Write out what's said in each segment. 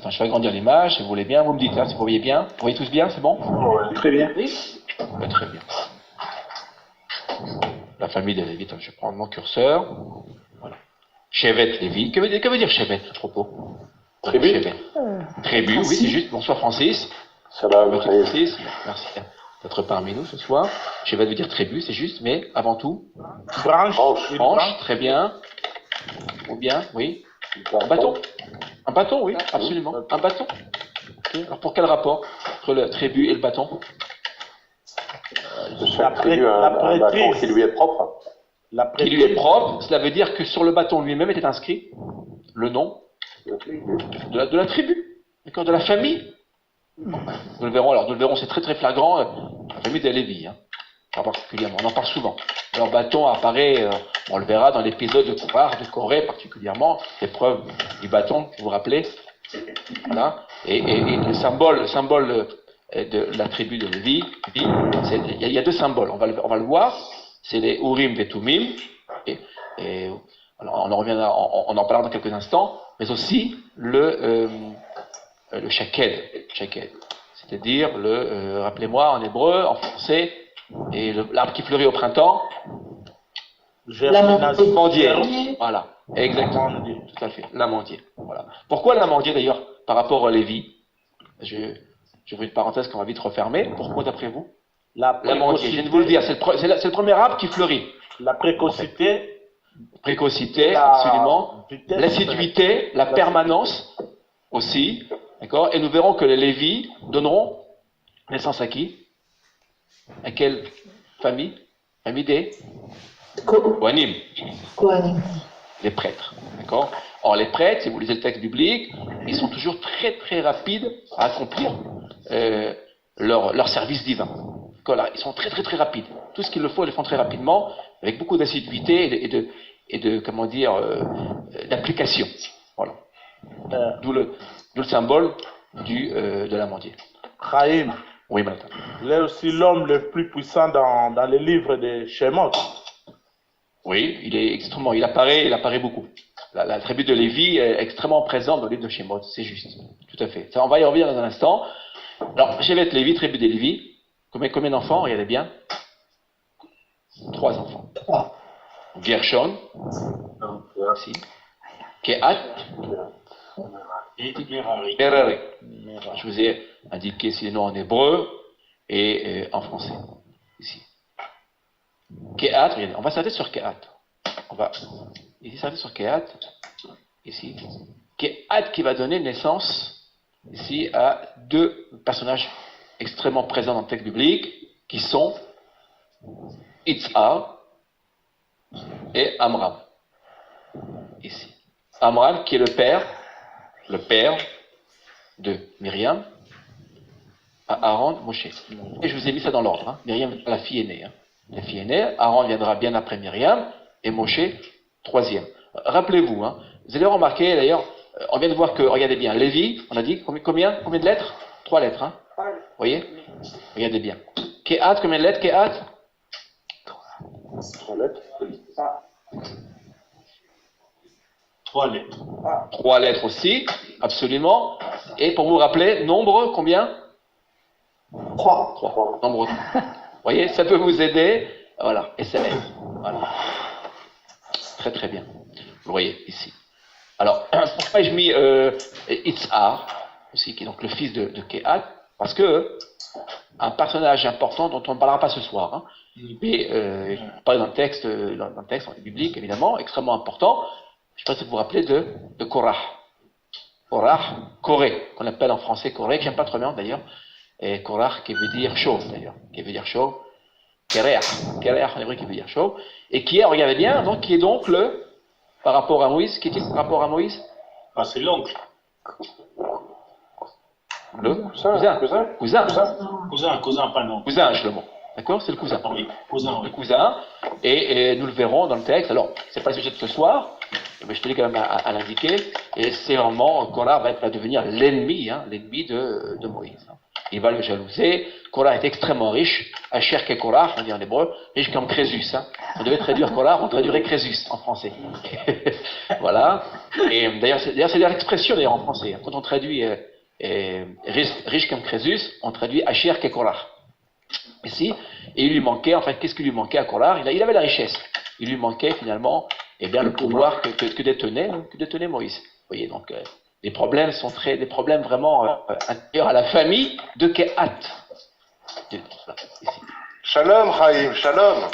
Enfin, je fais agrandir l'image, si vous voulez bien, vous me dites, hein, si vous voyez bien. Vous voyez tous bien, c'est bon? Ouais, très bien. Oui. Très bien. La famille de Lévi, je vais prendre mon curseur. Voilà. Shevet Lévi. Que veut dire Shevet à propos? Tribu. Shevet. Tribu, oui, c'est juste. Bonsoir Francis. Salam. Francis, merci d'être parmi nous ce soir. Shevet veut dire tribu, c'est juste, mais avant tout. Branche, très bien. Ou bien, oui. Un bâton. Un bâton, oui, absolument. Un bâton. Okay. Alors pour quel rapport entre le tribu et le bâton? Chaque tribu a un bâton qui lui est propre. Qui lui est propre, cela veut dire que sur le bâton lui-même était inscrit le nom de la tribu, d'accord, de la famille. Nous le verrons, alors nous le verrons, c'est très très flagrant, la famille des Lévi, hein, particulièrement, on en parle souvent. Leur bâton apparaît, on le verra dans l'épisode de Korah, de Corée particulièrement, l'épreuve du bâton, vous vous rappelez, voilà, et le symbole de la tribu de Lévi, il y a deux symboles, on va le voir, c'est les Urim et Tumim, et alors on en parlera dans quelques instants, mais aussi le shaked, c'est-à-dire rappelez-moi en hébreu, en français, et l'arbre qui fleurit au printemps, l'amandier. Voilà, exactement, tout à fait, l'amandier. Voilà. Pourquoi l'amandier d'ailleurs par rapport à Lévi? J'ouvre une parenthèse qu'on va vite refermer. Pourquoi d'après vous? L'amandier, je viens de vous le dire, c'est le premier arbre qui fleurit. La précocité. Précocité, absolument. L'assiduité, la permanence aussi. D'accord? Et nous verrons que les Lévis donneront naissance à qui? À quelle famille? Famille des Kohanim. Les prêtres. D'accord? Or, les prêtres, si vous lisez le texte biblique, ils sont toujours très très rapides à accomplir leur service divin. Voilà, ils sont très très très rapides. Tout ce qu'il le faut, ils le font très rapidement, avec beaucoup d'assiduité et de comment dire, d'application. Voilà. D'où le symbole de l'amandier. Chaim. Oui, maintenant. Il est aussi l'homme le plus puissant dans les livres de Shemot. Oui, il apparaît beaucoup. La tribu de Lévi est extrêmement présente dans le livre de Shemot, c'est juste. Tout à fait. Ça, on va y revenir dans un instant. Alors, Shevet Lévi, tribu des Lévi. Combien d'enfants? Regardez bien. 3 enfants. Gershon. Ici. Kehat. Et Merari. Je vous ai indiqué ces noms en hébreu et en français. Ici. Kehat, regardez, on va s'arrêter sur Kehat. On va ici s'arrêter sur Kehat. Ici. Kehat qui va donner naissance ici à 2 personnages extrêmement présents dans le texte biblique qui sont Itzhar et Amram. Ici. Amram qui est le père de Myriam, à Aaron, Moshe. Et je vous ai mis ça dans l'ordre. Hein. Myriam, la fille aînée. Hein. La fille aînée, Aaron viendra bien après Myriam, et Moshe, 3e. Rappelez-vous, hein, vous allez remarquer d'ailleurs, on vient de voir que, regardez bien, Lévi, on a dit combien de lettres? 3 lettres. Hein. Vous voyez? Regardez bien. Kehat, combien de lettres? Kehat? 3 lettres. 3 lettres. 3 lettres aussi, absolument. Et pour vous rappeler, nombre, combien? 3. Nombre 3. Vous voyez, ça peut vous aider. Voilà, et c'est elle. Voilà. Très très bien. Vous voyez ici. Alors, pourquoi ai-je mis Itzhar, aussi, qui est donc le fils de Kehat? Parce que un personnage important dont on ne parlera pas ce soir, hein, mais pas dans le texte biblique évidemment, extrêmement important. Je ne sais pas si vous vous rappelez de Korah. Corée, qu'on appelle en français Corée, que j'aime pas trop bien d'ailleurs, et Korah qui veut dire chaud d'ailleurs, Kereach en hébreu qui veut dire chaud, et qui est, regardez bien, donc qui est donc par rapport à Moïse, qui est-il par rapport à Moïse? Ah, c'est l'oncle. Le Cousin, pas non. Cousin, Shlomo. D'accord, c'est le cousin. Oui, cousin. Le cousin, et nous le verrons dans le texte. Alors, c'est pas le sujet de ce soir, mais je tenais quand même à l'indiquer. Et c'est vraiment, Korah va devenir l'ennemi de Moïse. Il va le jalouser. Korah est extrêmement riche. Asher ke Korah, on dit en hébreu, riche comme Crésus. On devait traduire Korah, on traduirait Crésus en français. Voilà. Et d'ailleurs, c'est l'expression d'ailleurs en français. Quand on traduit riche comme Crésus, on traduit Asher Kekorach. Ici, et il lui manquait, enfin, qu'est-ce qui lui manquait à Korach? Il avait la richesse. Il lui manquait finalement, eh bien, le pouvoir que détenait Moïse. Vous voyez, donc, les problèmes sont des problèmes vraiment intérieurs à la famille de Kehat. Shalom, Chaim, shalom.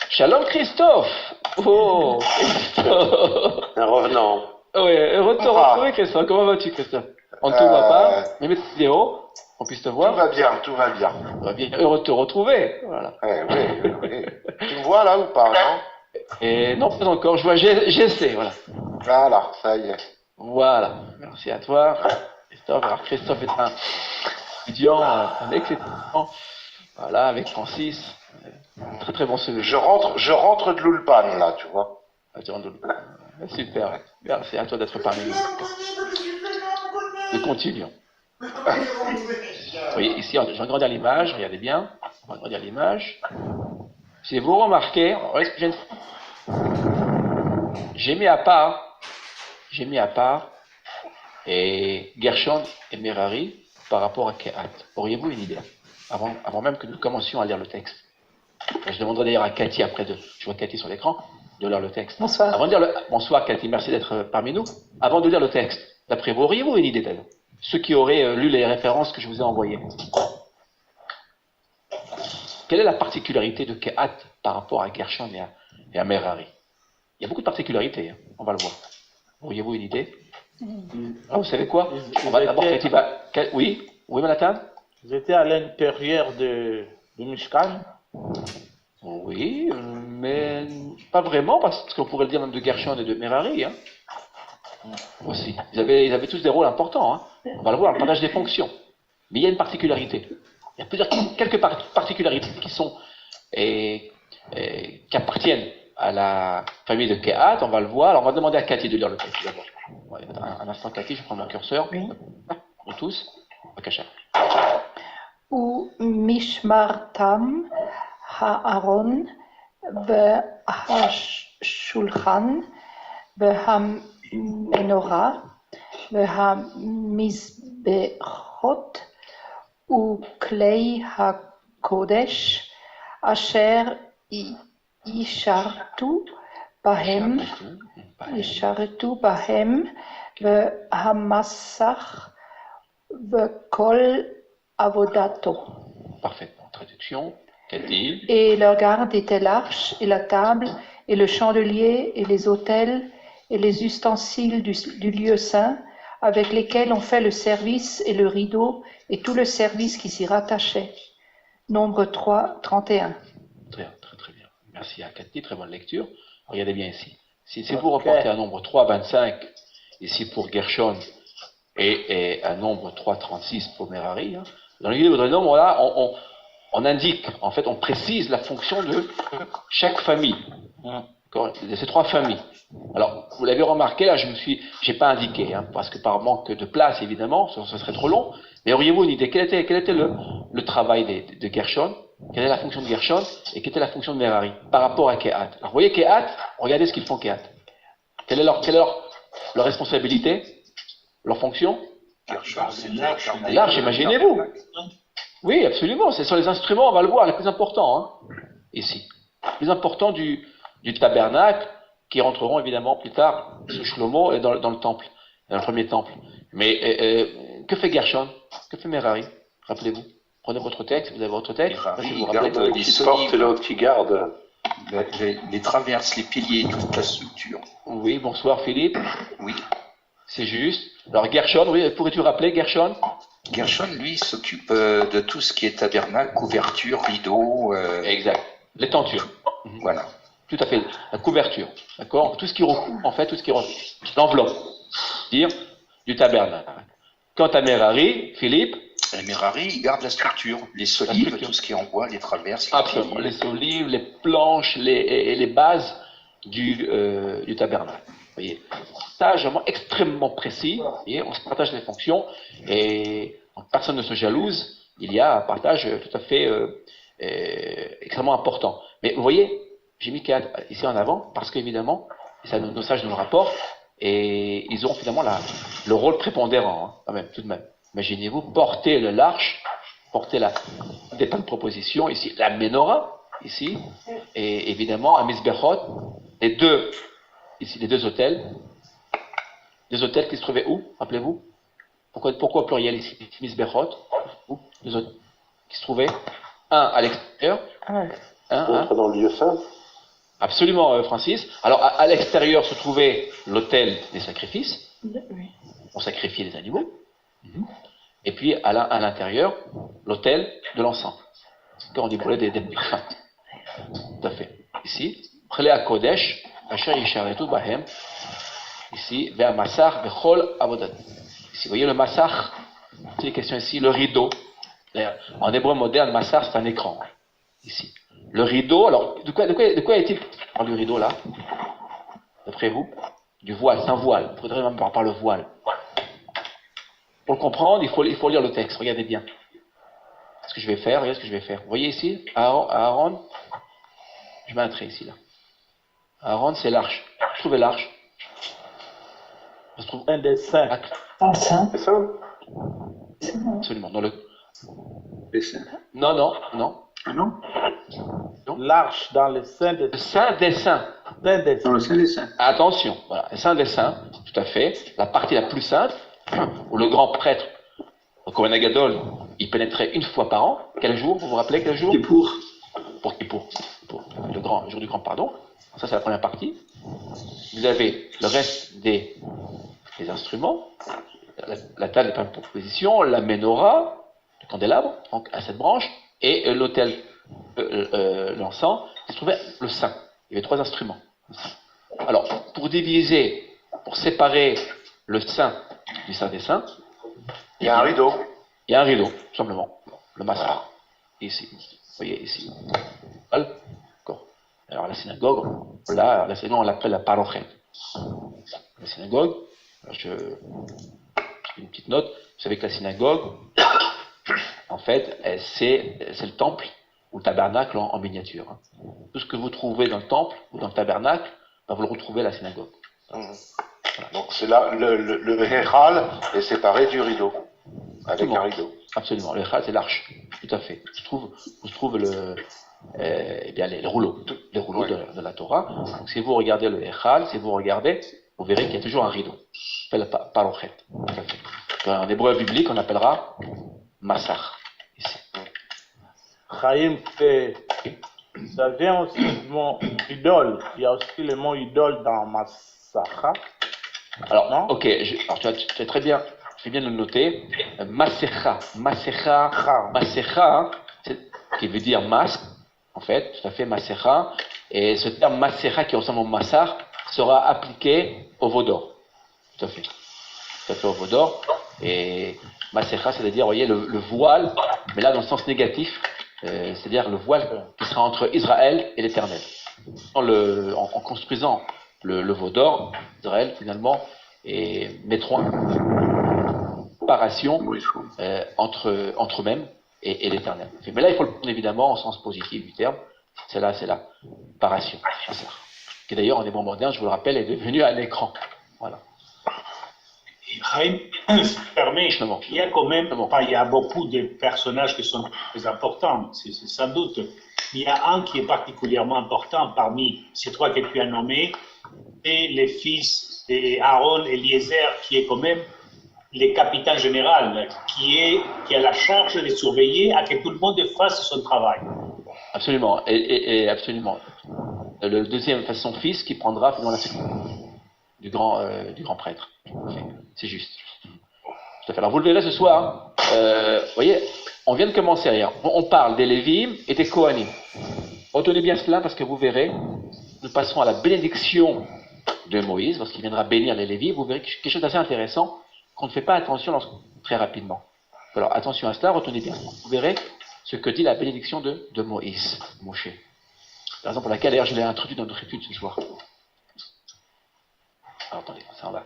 Shalom, Christophe. Oh, Christophe. Un revenant. Oui, retrouvé, Christophe. Comment vas-tu, Christophe? On ne te voit pas, mais mets ta vidéo. On puisse te voir. Tout va bien, tout va bien. Heureux de te retrouver. Voilà. Oui. Tu me vois là ou pas, non? Et non, pas encore. Je vois GC, voilà. Voilà, ça y est. Voilà. Merci à toi, Christophe. Alors, Christophe est un étudiant, un excellent. Voilà, avec Francis. Très très bon CV. Je rentre de l'Ulpan là, tu vois. Super. Merci à toi d'être parmi nous. Nous continuons. Vous voyez, ici, je vais agrandir l'image, regardez bien. On va agrandir l'image. Si vous remarquez, regardez ce que je viens de faire. J'ai mis à part et Gershon et Merari par rapport à Kehat. Auriez-vous une idée avant même que nous commencions à lire le texte? Je demanderai d'ailleurs à Cathy après je vois Cathy sur l'écran, de lire le texte. Bonsoir. Bonsoir Cathy, merci d'être parmi nous. Avant de lire le texte, d'après vous, auriez-vous une idée d'elle? Ceux qui auraient lu les références que je vous ai envoyées. Quelle est la particularité de Kehat par rapport à Gershon et à Merari? Il y a beaucoup de particularités, hein, on va le voir. Auriez-vous une idée? Vous savez quoi? On va d'abord Cathy Oui, Manhattan? Ils étaient à l'intérieur du Mishkan. Oui, mais pas vraiment, parce qu'on pourrait le dire même de Gershon et de Merari. Hein. Aussi. Ils avaient tous des rôles importants. Hein. On va le voir, le partage des fonctions. Mais il y a une particularité. Il y a quelques particularités qui appartiennent à la famille de Kehat. On va le voir. Alors on va demander à Cathy de lire le texte d'abord. Un instant, Cathy, je prends mon curseur. Oui. Nous tous. Bakacha. Ou Mishmartam Haaron והשולחן והמנורה והמזבחות וכלי הקודש אשר ישרתו בהם והמסך וכל עבודתו. Parfaitement. Traduction. Qu'a-t-il? Et leur garde était l'arche et la table et le chandelier et les autels et les ustensiles du lieu saint avec lesquels on fait le service et le rideau et tout le service qui s'y rattachait. Nombre 3, 31. Très bien. Merci à Cathy, très bonne lecture. Regardez bien ici. Si vous reportez un nombre 3, 25, ici pour Gershon, et un nombre 3, 36 pour Merari, hein, dans le livre de nombres, là, on indique, en fait, on précise la fonction de chaque famille, de ces trois familles. Alors, vous l'avez remarqué, là, j'ai pas indiqué, hein, parce que par manque de place, évidemment, ce serait trop long, mais auriez-vous une idée, quel était le travail de Gershon, quelle est la fonction de Gershon, et quelle était la fonction de Merari, par rapport à Kehat? Alors, vous voyez Kehat, regardez ce qu'ils font Kehat. Quelle est leur responsabilité, leur fonction? L'arche, imaginez-vous. Oui, absolument. C'est sur les instruments, on va le voir, les plus importants, hein, ici. Les plus importants du tabernacle, qui rentreront évidemment plus tard, sous Shlomo, et dans le temple, dans le premier temple. Mais que fait Gershon? Que fait Merari? Rappelez-vous. Prenez votre texte, vous avez votre texte. Qui porte et l'autre qui garde. Les traverses, les piliers, toute la structure. Oui, bonsoir Philippe. Oui. C'est juste. Alors Gershon, oui, pourrais-tu rappeler Gershon? Gershon, lui, s'occupe de tout ce qui est tabernacle, couverture, rideau. Exact. Les tentures. Voilà. Tout à fait. La couverture. D'accord? Tout ce qui recouvre, en fait, l'enveloppe. Dire du tabernacle. Quant à Merari, Philippe. Merari, il garde la structure. Les solives, tout ce qui est en bois, les traverses. Absolument. Les solives, les planches, les bases du tabernacle. Vous voyez, partage vraiment extrêmement précis, et on se partage les fonctions, et personne ne se jalouse, il y a un partage tout à fait extrêmement important. Mais vous voyez, j'ai mis Kehat ici en avant, parce qu'évidemment, Et ça, nos sages nous le rapportent. Et ils ont finalement le rôle prépondérant, hein, quand même, tout de même. Imaginez-vous porter l'arche, porter des pains de proposition, ici, la menorah, ici, et évidemment, à Misbechot, les deux hôtels. Des hôtels qui se trouvaient où, rappelez-vous? Pourquoi au pluriel ici? Misbechot, deux hôtels qui se trouvaient, un à l'extérieur, L'autre dans le lieu saint. Absolument, Francis. Alors, à l'extérieur se trouvait l'autel des sacrifices. Oui. On sacrifiait les animaux. Et puis, à l'intérieur, l'autel de l'encens. Quand on déboulait des parfums. Tout à fait. Ici, Prélé à Kodesh, Asher Yisharetu Bahem. Ici, vers Massar, Bechol Avodat. Ici, vous voyez le Massar, c'est les questions ici, le rideau. En hébreu moderne, Massar, c'est un écran. Ici. Le rideau, alors, de quoi est-il par le rideau là? D'après vous? Du voile, c'est un voile. Il faudrait même par le voile. Pour le comprendre, il faut lire le texte. Regardez bien. Ce que je vais faire, regardez ce que je vais faire. Vous voyez ici, Aaron, je mets un trait ici là. Aaron, c'est l'arche. Trouvez l'arche. Ça se trouve Un des saints. Un saint. C'est ça? Absolument. Les saints. Non. Ah non? L'arche dans le sein des Le Saint des Saints. saints. Dans le sein des saints. Attention, voilà, le Saint des Saints, tout à fait, la partie la plus sainte, où le grand prêtre, le Kohen Gadol, il pénétrait une fois par an. Quel jour? Vous vous rappelez quel jour? Pour le jour du grand pardon. Ça, c'est la première partie. Vous avez le reste des instruments, la table des pains de proposition, la menorah, le candélabre, donc à cette branche, et l'autel, l'encens, qui se trouvait le saint. Il y avait 3 instruments. Alors, pour diviser, pour séparer le saint du saint des saints, Il y a un rideau. il y a un rideau, tout simplement. Le massar. Ici. Vous voyez, ici. D'accord. Alors, la synagogue, là, on l'appelle la parochet. La synagogue, alors je fais une petite note. Vous savez que la synagogue, en fait, c'est le temple ou le tabernacle en miniature. Hein. Tout ce que vous trouvez dans le temple ou dans le tabernacle, ben, vous le retrouvez à la synagogue. Voilà. Donc c'est là, le Héral est séparé du rideau. Avec Absolument. un rideau. Absolument. Le Héral, c'est l'arche. Tout à fait. Où se trouve les rouleaux. Les rouleaux de la Torah. Donc si vous regardez le Héral, vous verrez qu'il y a toujours un rideau. Ça s'appelle la parochet. Tout à fait. En hébreu biblique, on appellera massar. Ici. Chaim, ça vient aussi du mot idole. Il y a aussi le mot idole dans Massara. Alors, Non? ok, alors tu as très bien, je vais bien le noter. Masecha, hein, qui veut dire masque, en fait, tout à fait, Masecha. Et ce terme Masecha qui ressemble au Massar sera appliqué au veau d'or. Tout à fait au veau d'or. Et Masecha, c'est-à-dire, vous voyez, le voile, mais là dans le sens négatif, c'est-à-dire le voile qui sera entre Israël et l'Éternel. En construisant le veau d'or, Israël finalement, et mettront une séparation entre eux-mêmes et l'Éternel. Mais là, il faut le prendre évidemment au sens positif du terme. C'est la séparation. Qui d'ailleurs, en hébreu moderne, je vous le rappelle, est devenu un écran. Voilà. Chaim, si tu permets, il y a quand même, il y a beaucoup de personnages qui sont très importants, c'est sans doute. Il y a un qui est particulièrement important parmi ces 3 que tu as nommés, et les fils d'Aaron et Eliezer, qui est quand même le capitaine général, qui a la charge de surveiller à que tout le monde fasse son travail. Absolument, et absolument. Le deuxième, son fils, qui prendra finalement la suite du grand prêtre. C'est juste. Tout à fait. Alors vous le verrez ce soir. Vous voyez, on vient de commencer rien. On parle des Lévim et des Kohanim. Retenez bien cela parce que vous verrez, nous passerons à la bénédiction de Moïse, lorsqu'il viendra bénir les Lévim. Vous verrez quelque chose d'assez intéressant qu'on ne fait pas attention très rapidement. Alors attention à cela, retenez bien. Vous verrez ce que dit la bénédiction de Moïse, Moshe. La raison pour laquelle d'ailleurs je l'ai introduit dans notre étude ce soir. Alors, attendez, ça en va.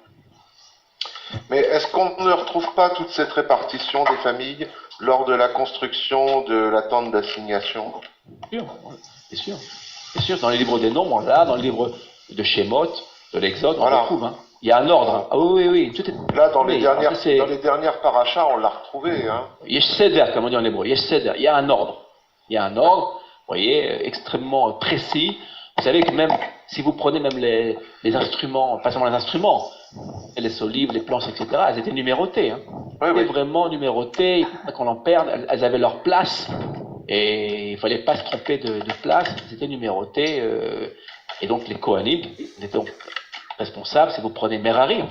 Mais est-ce qu'on ne retrouve pas toute cette répartition des familles lors de la construction de la tente d'assignation? Bien sûr. Bien sûr, dans les livres des nombres, là, dans le livre de Shemot, de l'Exode, Voilà. on retrouve. Hein. Il y a un ordre. Ah oui, oui, oui. Tout est... Là, dans les Mais, dernières parachas, on l'a retrouvé. Hein. Yesh Seder, comme on dit en hébreu. Yesh Seder. Il y a un ordre. Il y a un ordre, vous voyez, extrêmement précis. Vous savez que même si vous prenez même les instruments, pas seulement les instruments, les solives, les planches, etc., elles étaient numérotées. Hein. Elles étaient vraiment numérotées, il ne faut pas qu'on en perde, elles avaient leur place, et il ne fallait pas se tromper de place, elles étaient numérotées, et donc les Kohanim, ils étaient donc responsables, si vous prenez Merari,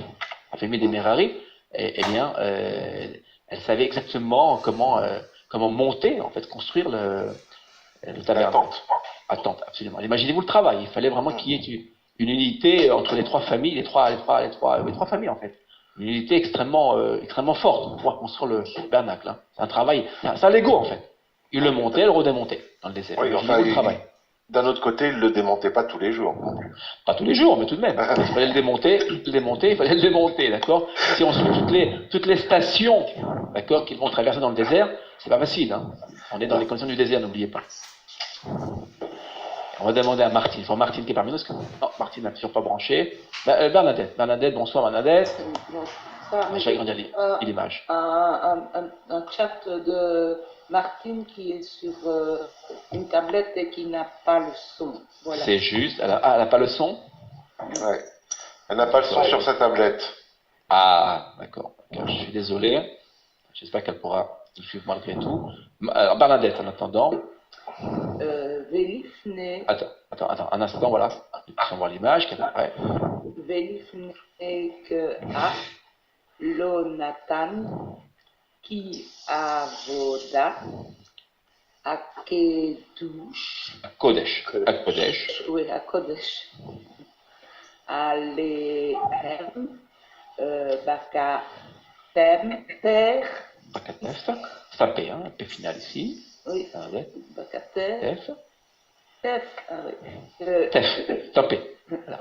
la famille des Merari, eh bien, elles savaient exactement comment monter, en fait, construire le tabernacle. La tente, absolument. Imaginez-vous le travail. Il fallait vraiment qu'il y ait une unité entre les trois familles, les trois familles en fait. Une unité extrêmement forte pour pouvoir construire le tabernacle. Hein. C'est un travail, c'est un Lego en fait. Il le montait, il le redémontait dans le désert. Oui, enfin, le travail. D'un autre côté, il ne le démontait pas tous les jours. Pas tous les jours, mais tout de même. Il fallait le démonter, il fallait le démonter, d'accord. Si on suit toutes les stations, d'accord, qu'ils vont traverser dans le désert, c'est pas facile. Hein. On est dans les conditions du désert, n'oubliez pas. On va demander à Martine. Il faut Martine qui est parmi nous. Non, Martine n'a toujours pas branché. Bernadette, bonsoir Bernadette. Je vais agrandir l'image. Un chat de Martine qui est sur une tablette et qui n'a pas le son. Voilà. C'est juste. Elle n'a pas le son. Ouais. Elle n'a pas le son sur sa tablette. Ah, d'accord. Je suis désolé. J'espère qu'elle pourra nous suivre malgré tout. Alors Bernadette, en attendant. Attends, un instant, voilà. On voit l'image, qu'elle est prête. Velifne que a Lonatan qui avoda à Kedush. À Kodesh. Oui, à Kodesh. Alehem Baka Ter. C'est un P, hein, un P final ici. Oui, Bakater. Tef. Tef, c'est un P. Voilà.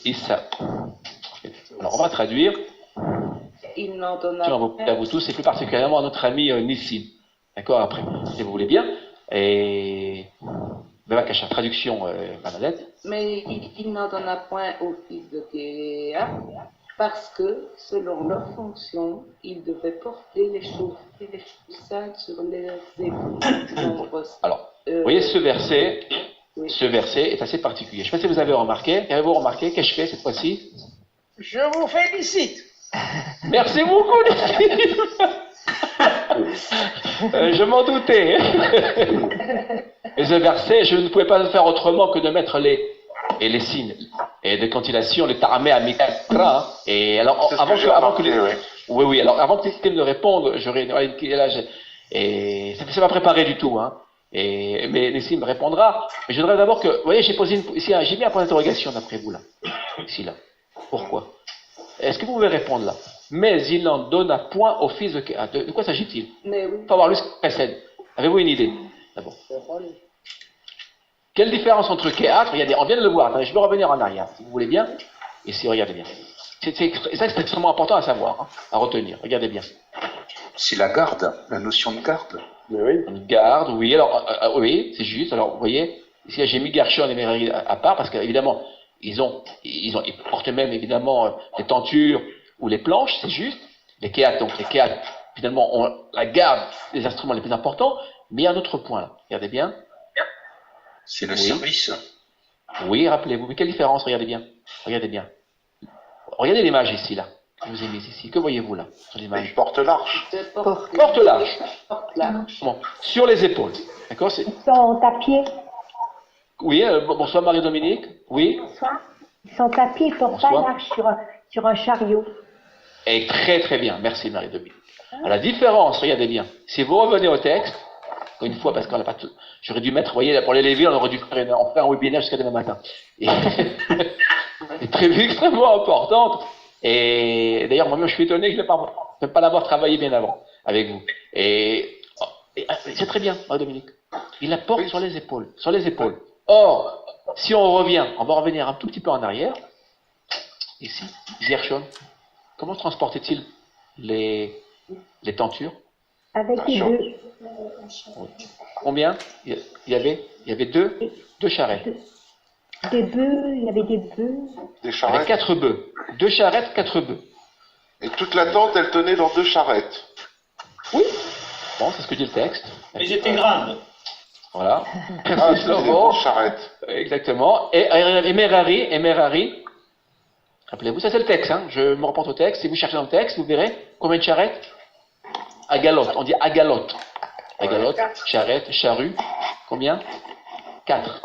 Issa. Alors on va traduire. Il n'en donna pas à vous tous, et plus particulièrement à notre ami Nissim. D'accord, après, si vous voulez bien. Et Bevakasha, traduction Bernadette. Mais il n'en donna point au fils de Kéa, parce que, selon leur fonction, ils devaient porter les choses saintes sur leurs épaules. Alors, vous voyez ce verset, est assez particulier. Je ne sais pas si vous avez remarqué. Avez-vous remarqué? Qu'est-ce que je fais cette fois-ci? Je vous félicite. Merci beaucoup, Nissim. Je m'en doutais. Et ce verset, je ne pouvais pas faire autrement que de mettre les signes et de cantillation, les taramé à Mikra. Et alors, avant que Nissim ne réponde, et ça m'a préparé du tout, hein. Mais Nissim répondra. Mais je voudrais d'abord que, vous voyez, j'ai mis un point d'interrogation d'après vous là, ici là. Pourquoi? Est-ce que vous pouvez répondre là? Mais il n'en donna point au fils de Kéhat. De quoi s'agit-il? Mais oui. Il faut avoir lu ce qu'il précède. Avez-vous une idée? D'abord. Quelle différence entre Kéhat? Regardez, on vient de le voir. Attendez, je vais revenir en arrière, si vous voulez bien. Ici, regardez bien. C'est extrêmement important à savoir, hein, à retenir. Regardez bien. C'est la garde, la notion de garde. Mais oui. Une garde, oui. Alors, oui, c'est juste. Alors, vous voyez, ici, j'ai mis Gershon et Merari à part parce qu'évidemment, ils portent même évidemment les tentures ou les planches, c'est juste. Les Kéhat, donc les Kéhat, finalement, ont la garde des instruments les plus importants. Mais il y a un autre point là. Regardez bien. C'est le service. Oui, rappelez-vous. Mais quelle différence? Regardez bien. Regardez bien. Regardez l'image ici là. Je vous ai mise ici. Que voyez-vous là sur l'image? Il porte l'arche. Porte l'arche. Bon, sur les épaules. D'accord? Ils sont à pied. Oui, bonsoir Marie-Dominique. Oui. Bonsoir. Ils sont à pied, ils portent pas l'arche sur un chariot. Et très très bien. Merci Marie-Dominique. La différence, regardez bien. Si vous revenez au texte, encore une fois, parce qu'on n'a pas tout. J'aurais dû mettre, vous voyez, pour les Lévites, on aurait dû faire un webinaire jusqu'à demain matin. C'est très extrêmement importante. Et d'ailleurs, moi-même, je suis étonné que je ne pas l'avoir travaillé bien avant avec vous. Et c'est très bien, Marie-Dominique. Il la porte sur les épaules. Sur les épaules. Or, si on revient, on va revenir un tout petit peu en arrière. Ici, Gershon. Comment transportait-il les tentures? Avec les deux. Combien il y avait? Il y avait deux charrettes. Des bœufs, il y avait des bœufs. Des Avec charrettes. 4 bœufs. 2 charrettes, 4 bœufs. Et toute la tente, elle tenait dans 2 charrettes. Oui. Bon, c'est ce que dit le texte. Elles étaient grandes. Voilà. Ah, c'est des grosses charrettes. Exactement. Et Merari, rappelez-vous, ça c'est le texte, hein. Je me reporte au texte. Si vous cherchez dans le texte, vous verrez combien de charrettes? Agalote, on dit agalote. Agalote, charrette, charrue. Combien? 4.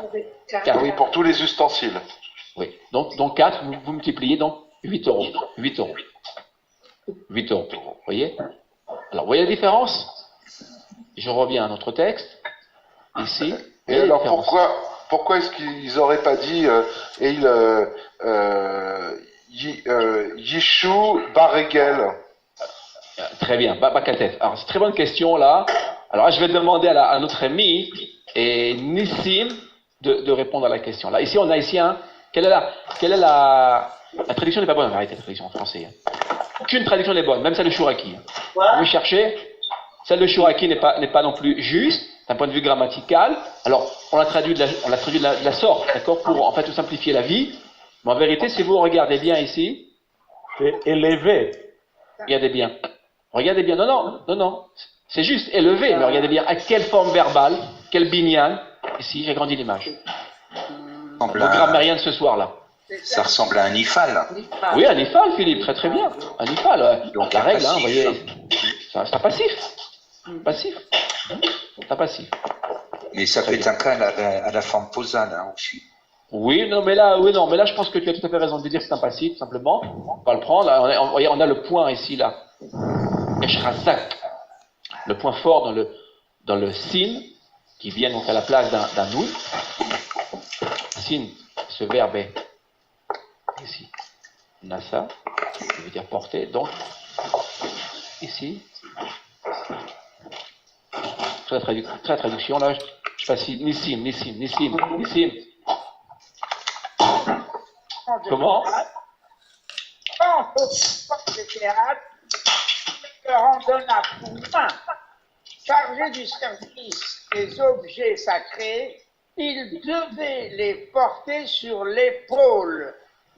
Ah oui, pour tous les ustensiles. Oui. Donc 4, vous multipliez donc 8 euros. 8 euros. 8 euros. Vous voyez? Alors, vous voyez la différence? Je reviens à notre texte. Ici. Et alors pourquoi est-ce qu'ils n'auraient pas dit Yishu Baregel? Très bien, Bakatet. Alors, c'est une très bonne question là. Alors là, je vais demander à notre ami et Nissim de répondre à la question. Là, ici, on a ici un. Quelle est la traduction n'est pas bonne, arrêtez la traduction en français. Aucune traduction n'est bonne, même celle de Chouraki. Vous cherchez, celle de Chouraki n'est pas non plus juste d'un point de vue grammatical. Alors, on l'a traduit de la sorte, d'accord, pour en fait tout simplifier la vie. Mais en vérité, si vous regardez bien ici, C'est élevé. regardez bien. Regardez bien. Non. C'est juste élevé, mais regardez bien à quelle forme verbale, quel binyan. Ici, j'ai grandi l'image. Le grammairien de ce soir-là. Ça ressemble à un ifal. Oui, un ifal, Philippe, très très bien. Un ifal, donc la règle, hein, vous voyez, c'est un passif. Passif. C'est un passif. Mais ça peut être un cas à la forme posale hein, aussi. Oui, mais là, je pense que tu as tout à fait raison de dire que c'est un passif, tout simplement. On va le prendre. Là, on a le point ici, là. Eshrazak. Le point fort dans le sin, qui vient donc à la place d'un noun. Sin, ce verbe est ici. Nasa, qui veut dire porter. Donc, ici. Très la traduction, là, je passe ici. Nissim. Comment? Quand au sport de théâtre, le randonneur Pouvin, chargé du service des objets sacrés, il devait les porter sur l'épaule.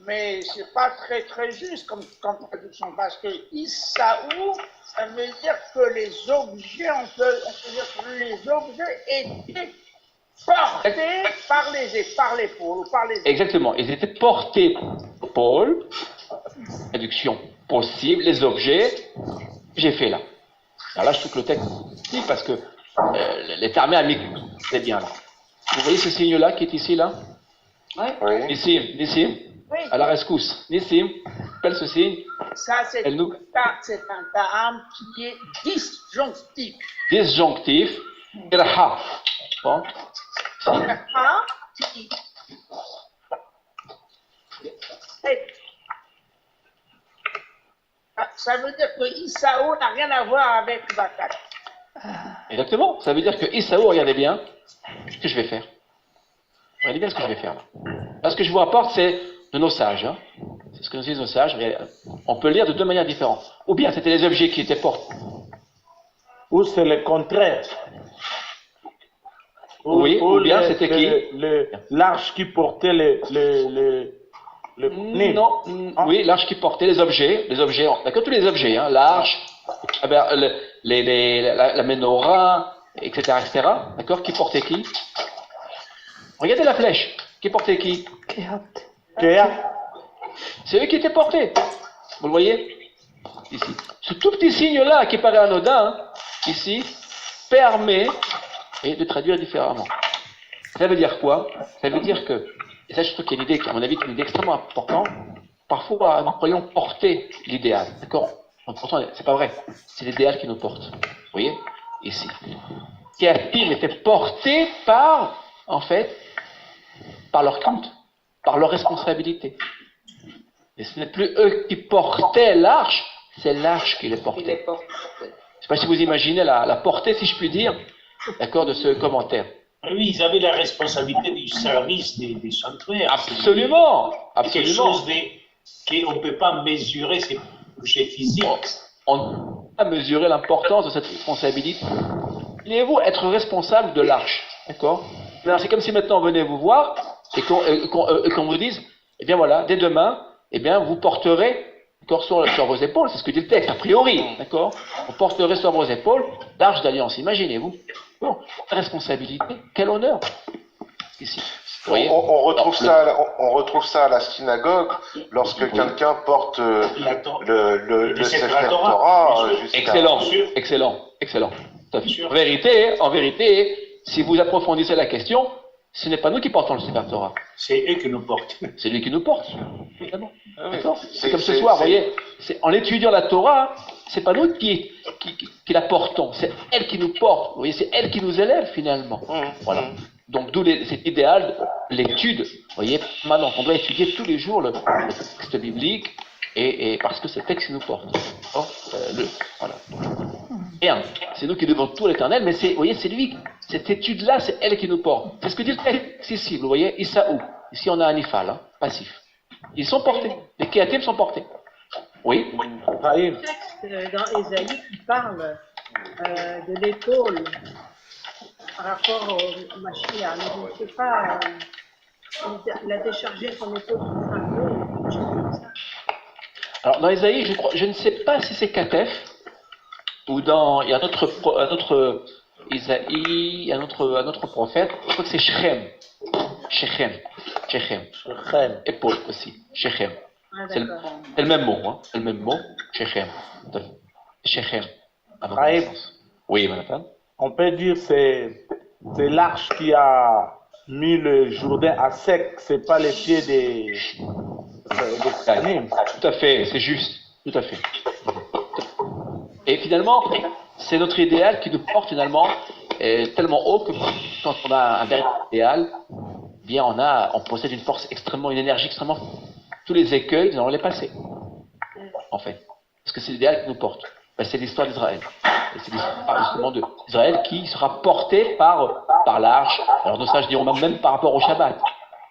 Mais c'est pas très très juste comme traduction, parce que Issaou, ça veut dire que les objets, on peut dire que les objets étaient portés par l'épaule ou par les épaules. Exactement, ils étaient portés Paul, traduction possible, les objets, j'ai fait là. Alors là, je trouve que le texte dit parce que les termes amiques, c'est bien là. Vous voyez ce signe-là qui est ici, là? Oui. Nissim, Oui. à la rescousse. Nissim, appelle ce signe. Ça, c'est un terme qui est disjonctif. Disjonctif, irha. Bon. Ça veut dire que Issaou n'a rien à voir avec Bakat. Exactement, ça veut dire que Issaou, regardez bien ce que je vais faire. Regardez bien ce que je vais faire là. Là, ce que je vous rapporte, c'est de nos sages. Hein. C'est ce que nous disent nos sages. On peut lire de deux manières différentes. Ou bien c'était les objets qui étaient portés. Ou c'est le contraire. Oui, ou bien c'était qui? L'arche qui portait le Non, oui, l'arche qui portait les objets, d'accord, tous les objets, hein, l'arche, la menorah, etc., d'accord, qui portait qui? Regardez la flèche, qui portait qui? C'est eux qui étaient portés, vous le voyez? Ici. Ce tout petit signe-là, qui paraît anodin, hein, ici, permet de traduire différemment. Ça veut dire quoi? Ça veut dire que, et ça je trouve qu'il y a une idée qui, à mon avis, est une idée extrêmement importante. Parfois, nous croyons porter l'idéal, d'accord? Pourtant, c'est pas vrai. C'est l'idéal qui nous porte. Vous voyez? Ici. Kéatim était porté par, en fait, par leur culte, par leur responsabilité. Et ce n'est plus eux qui portaient l'arche, c'est l'arche qui les portait. Je ne sais pas si vous imaginez la portée, si je puis dire, d'accord, de ce commentaire. Oui, ils avaient la responsabilité du service des sanctuaires. Absolument, absolument. Quelque chose qu'on ne peut pas mesurer, c'est toucher physique. On ne peut pas mesurer l'importance de cette responsabilité. Voulez-vous être responsable de l'arche, d'accord? C'est comme si maintenant on venait vous voir et qu'on vous dise, eh bien voilà, dès demain, eh bien vous porterez d'accord, sur vos épaules, c'est ce que dit le texte, a priori, d'accord? Vous porterez sur vos épaules l'arche d'alliance, imaginez-vous. Bon, responsabilité, quel honneur. Ici. On retrouve ça à la synagogue lorsque quelqu'un porte le Sefer Torah. Excellent. En vérité, si vous approfondissez la question, ce n'est pas nous qui portons le Sefer Torah. C'est eux qui nous portent. C'est lui qui nous porte. D'accord. C'est comme ce soir, vous voyez, en étudiant la Torah, c'est pas nous qui la portons, c'est elle qui nous porte. Vous voyez, c'est elle qui nous élève finalement. Voilà. Donc d'où cet idéal de l'étude. Vous voyez, maintenant, on doit étudier tous les jours le texte biblique et parce que ce texte nous porte. Voilà. Rien. C'est nous qui devons tout l'Éternel, mais vous voyez, c'est lui. Cette étude-là, c'est elle qui nous porte. C'est ce que dit le texte ici. Vous voyez, Isaou. Ici, on a un ifal, passif. Ils sont portés. Les kéatim sont portés. Oui. Le texte dans Ésaïe qui parle de l'épaule par rapport au Mashiach, mais je ne sais pas, il a déchargé son épaule sur le fardeau. Alors, dans Ésaïe, je ne sais pas si c'est Katef, ou il y a un autre Isaïe, un autre prophète, je crois que c'est Shechem. Épaule aussi, Shechem. C'est le même mot, c'est le même mot, Shechem. Shechem. Oui, madame. On peut dire que c'est l'arche qui a mis le Jourdain à sec, c'est pas les pieds des canines. Tout à fait, c'est juste, tout à fait. Et finalement, c'est notre idéal qui nous porte finalement tellement haut que quand on a un véritable idéal, eh bien on possède une force une énergie extrêmement. Tous les écueils, nous allons les passer, en fait. Parce que c'est l'idéal qui nous porte. C'est l'histoire d'Israël. Et c'est l'histoire justement d'Israël qui sera portée par l'arche. Alors nos sages diront même par rapport au Shabbat. Vous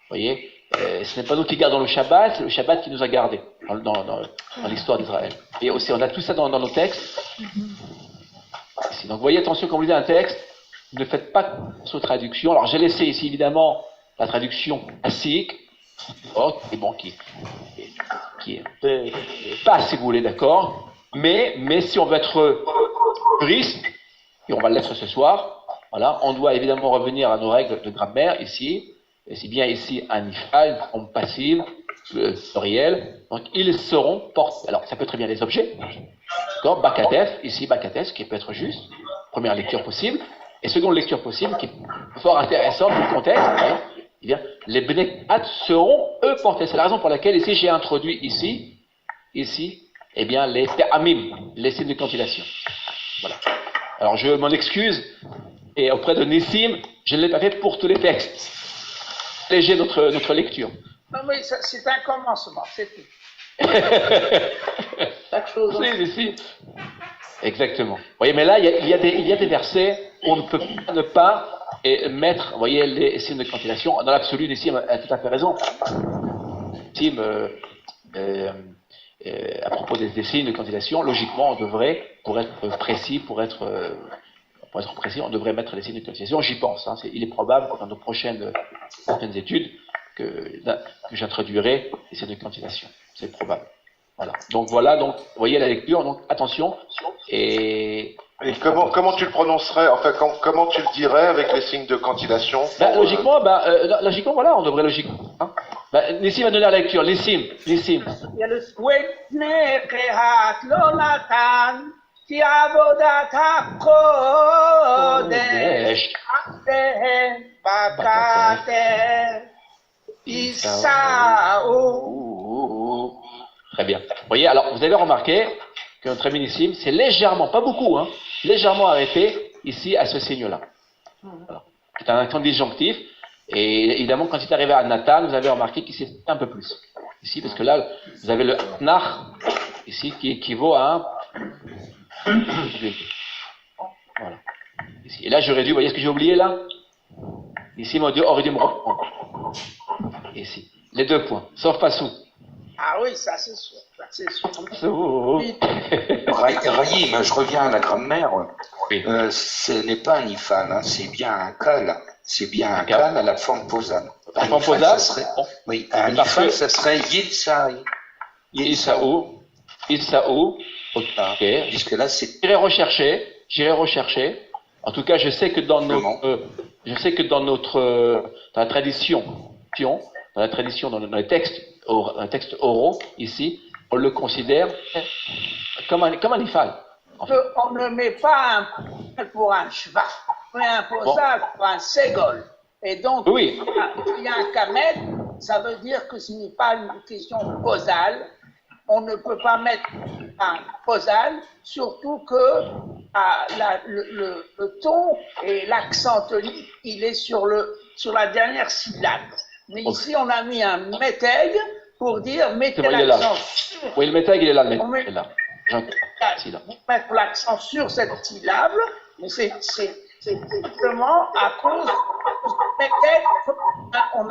voyez, ce n'est pas nous qui gardons le Shabbat, c'est le Shabbat qui nous a gardés dans l'histoire d'Israël. Et aussi, on a tout ça dans nos textes. Ici. Donc vous voyez, attention, quand vous lisez un texte, ne faites pas sur traduction. Alors j'ai laissé ici évidemment la traduction asique, qui est pas, si vous voulez, d'accord. Mais si on veut être puriste, et on va l'être ce soir, voilà, on doit évidemment revenir à nos règles de grammaire ici, et c'est bien ici un ifa, une forme passive, pluriel, donc ils seront portés. Alors ça peut très bien les objets, d'accord, bakatef, ici bakatef, qui peut être juste, première lecture possible, et seconde lecture possible, qui est fort intéressante pour le contexte, eh bien, les bnekat seront eux portés. C'est la raison pour laquelle ici j'ai introduit ici, eh bien, les ta'amim, les signes de cantillation. Voilà. Alors, je m'en excuse, et auprès de Nissim, je ne l'ai pas fait pour tous les textes. Léger notre lecture. Non, mais c'est un commencement, c'est tout. Chaque chose. Si. Exactement. Vous voyez, mais là, il y a des versets où on ne peut ne pas mettre, vous voyez, les signes de cantillation. Dans l'absolu, Nissim a tout à fait raison. Nissim, à propos des signes de cantillation, logiquement, on devrait, pour être précis, on devrait mettre les signes de cantillation. J'y pense. Il est probable que dans nos prochaines études que j'introduirai les signes de cantillation. C'est probable. Voilà. Donc, vous voyez la lecture. Donc, attention. Et comment tu le prononcerais, enfin, comment tu le dirais avec les signes de cantillation logiquement, voilà, on devrait logiquement. Nissim va donner la lecture. Nissim. Il y a le כי עבודת הקודש עליהם בכתר יישאו. Très bien. Vous voyez, alors vous avez remarqué que notre ami Nissim, c'est légèrement, pas beaucoup, légèrement arrêté ici à ce signe-là. Voilà. C'est un accent disjonctif. Et évidemment, quand il est arrivé à Nathan, vous avez remarqué qu'il s'est un peu plus. Ici, parce que là, vous avez le Nach, ici, qui équivaut à un. Voilà. Ici. Et là, j'aurais dû, vous voyez ce que j'ai oublié là? Ici, mon Dieu aurait dû me reprendre. Ici. Les deux points, sauf Passou. Ah oui, ça c'est sûr. Rahim, je reviens à la grammaire. Ce n'est pas un ifal, c'est bien un kal. C'est bien un kal à la forme posale. La forme posale, oui, un ifal, ça serait Yilsaï. Isaou. Ok. Puisque là, c'est. J'irai rechercher. En tout cas, je sais que dans la tradition, dans les textes oraux, ici, on le considère comme un ifal. En fait. On ne met pas un pour un cheval, mais un posal pour un ségol. Et donc, oui. il y a un kamet, ça veut dire que ce n'est pas une question posale. On ne peut pas mettre un posal, surtout que le ton et l'accent tonique, il est sur la dernière syllabe. Mais ici, on a mis un métègue pour dire mettez l'accent sur. Oui, le métègue, il est là, le métègue. Il est là. Vous mettez l'accent sur cette syllabe, mais c'est simplement à cause du métègue on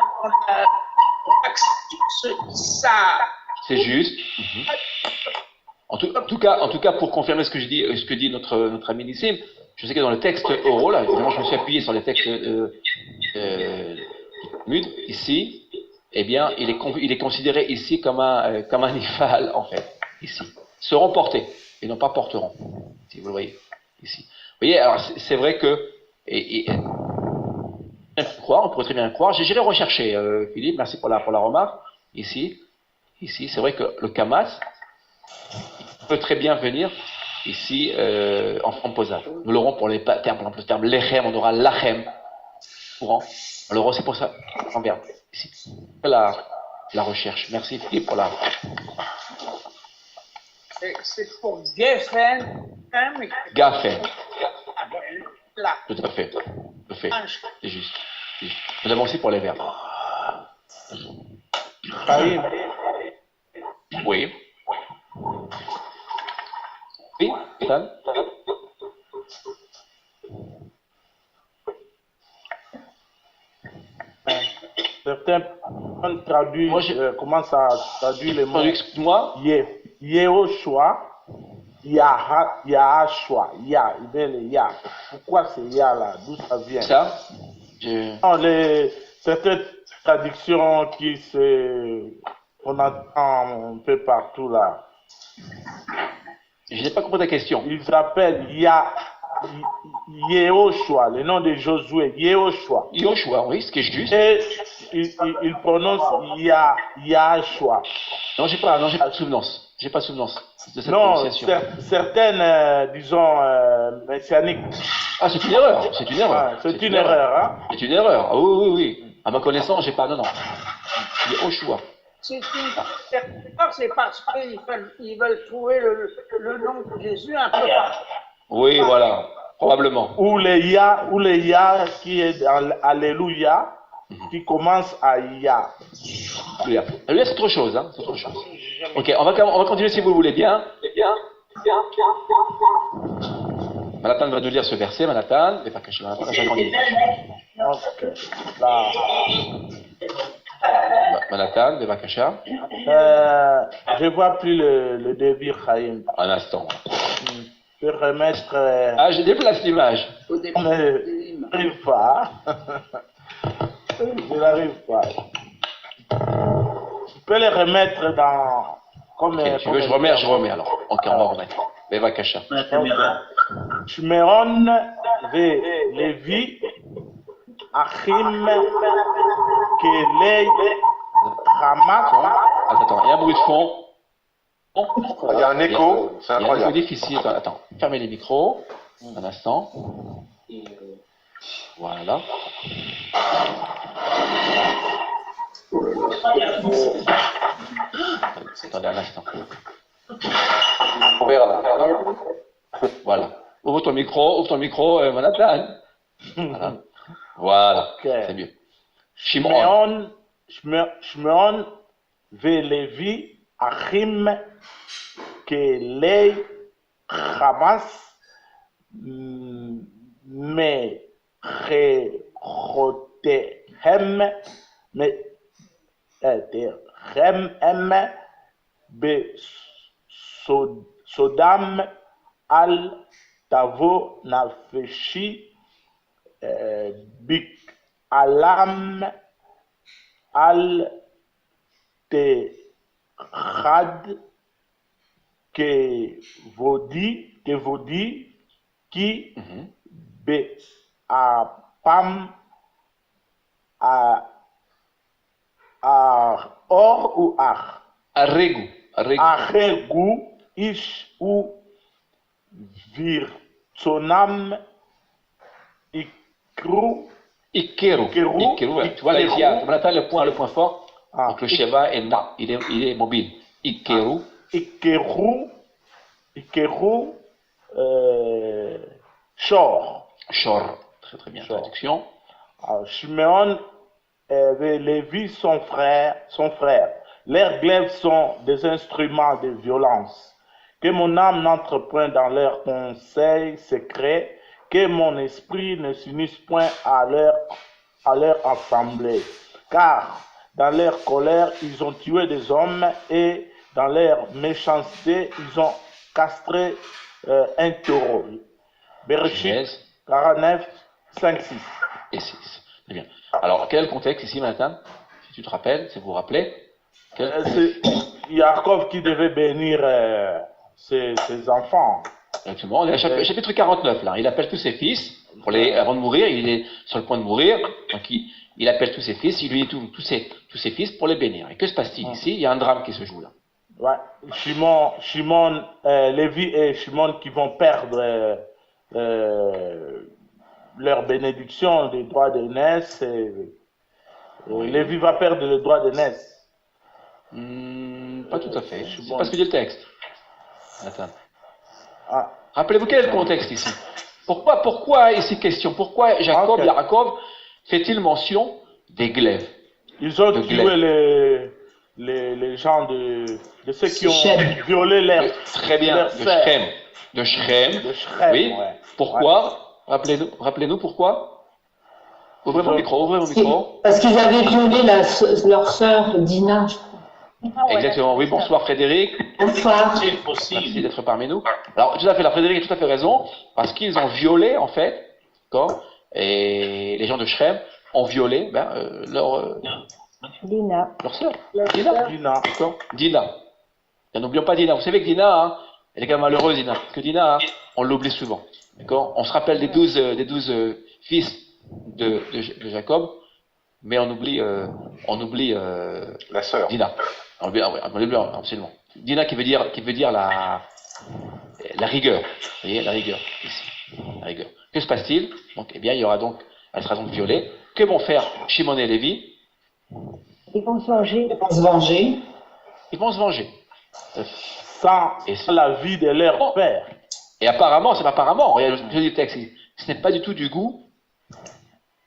accentue ça. C'est juste. En tout cas, pour confirmer ce que dit notre ami Nissim, je sais que dans le texte oraux, là, évidemment, je me suis appuyé sur les textes mudes, ici, eh bien, il est considéré ici comme un ifal, en fait, ici. Seront portés, et non pas porteront, si vous le voyez, ici. Vous voyez, alors, c'est vrai que, on pourrait très bien le croire, j'irai rechercher, Philippe, merci pour la remarque, ici, c'est vrai que le kamas peut très bien venir ici en forme posale. Nous l'aurons pour les termes, par exemple le terme lechem, on aura lachem, courant. On l'aura aussi pour ça, en verbe, ici. La recherche. Merci Philippe pour la... C'est pour Geffen. Gaffen. Tout à fait. C'est juste. Nous l'avons aussi pour les verbes. Oui. Oui, Stan. Certains commencent à traduire les mots. Excuse-moi. Yehoshua, Yahashua, Ya, il y a le Ya. Pourquoi c'est Ya là? D'où ça vient? Ça certaines traductions qu'on entend un peu partout là. Je n'ai pas compris ta question. Ils appellent Yehoshua, le nom de Josué, Yehoshua. Yehoshua, oui, ce qui est juste. Et il prononce Yahashua. Non, j'ai pas de souvenance. J'ai pas de souvenance de cette prononciation. Certaines, disons, messianiques. Ah, c'est une erreur. C'est une erreur, hein? C'est une erreur. Ah, oui. À ma connaissance, j'ai pas. Non. Yehoshua. C'est parce qu'ils veulent trouver le nom de Jésus un peu partout. Oui, voilà, probablement. Ou le Ya qui est dans Alléluia, qui commence à Ya. Alléluia, c'est autre chose, hein. C'est autre chose. Ok, on va continuer si vous voulez bien. Manhattan va nous lire ce verset, Manhattan. Et pas caché, Manhattan, Bevakasha. Je vois plus le début, Chaim. Un instant. Je peux remettre. Je déplace l'image. Je n'arrive pas. Je n'arrive pas. Tu peux les remettre dans. Tu veux, je remets alors. Ok, on va remettre. Bevakasha. Shmeron ve Levi. Achim Kelei Hamas. Attends, il y a un bruit de fond. Il y a un écho, c'est incroyable. Il y a un écho difficile. Attends, fermez les micros. Un instant. Voilà. Attendez un instant. On verra là. Voilà. Ouvre ton micro, Manhattan. Voilà, okay. C'est mieux. Shimon ve Levi Achim Kelei Hamas Mecherotehem Sodam al Tavo Nafeshi Alam al-Tehad Kevodi qui Be'apam Or ou Ar Arregu. Arregu Ish ou Virtonam Ikru Ikeru. Ouais. Tu vois là, ici, on attend le point fort. Donc le Sheva est na, il est mobile. Ikeru. Ikeru Shor. Très très bien. Traduction. Shimeon et Lévi, son frère. Leurs glaives sont des instruments de violence. Que mon âme n'entre point dans leurs conseils secrets, que mon esprit ne s'unisse point à leur assemblée. Car dans leur colère, ils ont tué des hommes et dans leur méchanceté, ils ont castré un taureau. Bereshit 49, 5, 6. Et 6. Très bien. Alors, quel est le contexte ici maintenant? Si tu te rappelles, si vous vous rappelez. C'est Jacob qui devait bénir ses enfants. Exactement. On est à chapitre 49 là. Il appelle tous ses fils avant de mourir. Il est sur le point de mourir. Donc il appelle tous ses fils. Il lui dit tous ses fils pour les bénir. Et que se passe-t-il ici? Il y a un drame qui se joue là. Ouais. Shimon, Lévi et Shimon qui vont perdre leur bénédiction des droits d'aînesse. Lévi va perdre le droit d'aînesse. Pas tout à fait. C'est pas ce que dit le texte. Attends. Rappelez-vous quel est le contexte ici. Pourquoi ici question? Pourquoi Yaakov fait-il mention des glaives? Ils ont tué les gens de ceux qui ont violé leur. Très bien. De Shrem. Oui. Ouais. Pourquoi? Rappelez-nous pourquoi. Ouvrez mon micro. Parce qu'ils avaient violé leur sœur Dina. Exactement, oui, bonsoir Frédéric. Bonsoir. C'est possible. Merci d'être parmi nous. Alors, tout à fait, la Frédéric a tout à fait raison, parce qu'ils ont violé, en fait, d'accord, et les gens de Shrem ont violé leur sœur. Dina. D'accord. Dina. Et n'oublions pas Dina. Vous savez que Dina, elle est quand même malheureuse, Dina. Parce que Dina, on l'oublie souvent. D'accord. On se rappelle des 12 fils de Jacob, mais on oublie la sœur. Dina. On oublie, absolument. Dina qui veut dire la rigueur. Vous voyez, la rigueur, ici. La rigueur. Que se passe-t-il? Donc, eh bien, elle sera donc violée. Que vont faire Shimon et Lévi? Ils vont se venger. Ils vont se venger. Sans la vie de leur père. Et apparemment, regardez, je dis le texte, ce n'est pas du tout du goût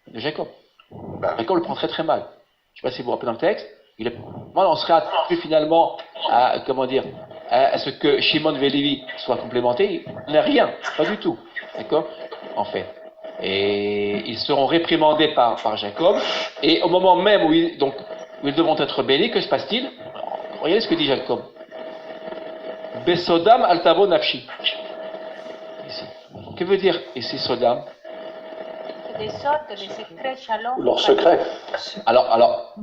de Jacob. Jacob le prend très très mal. Je ne sais pas si vous vous rappelez dans le texte. On serait attendu finalement à ce que Shimon et Lévi soient complémentés. Il n'y a rien, pas du tout. D'accord? En fait. Et ils seront réprimandés par Jacob. Et au moment même où ils devront être bénis, que se passe-t-il? Regardez ce que dit Jacob. Besodam altavo nafshi. Ici. Que veut dire ici Sodam? Des sortes, des secrets, shalom. Leur secret. Alors,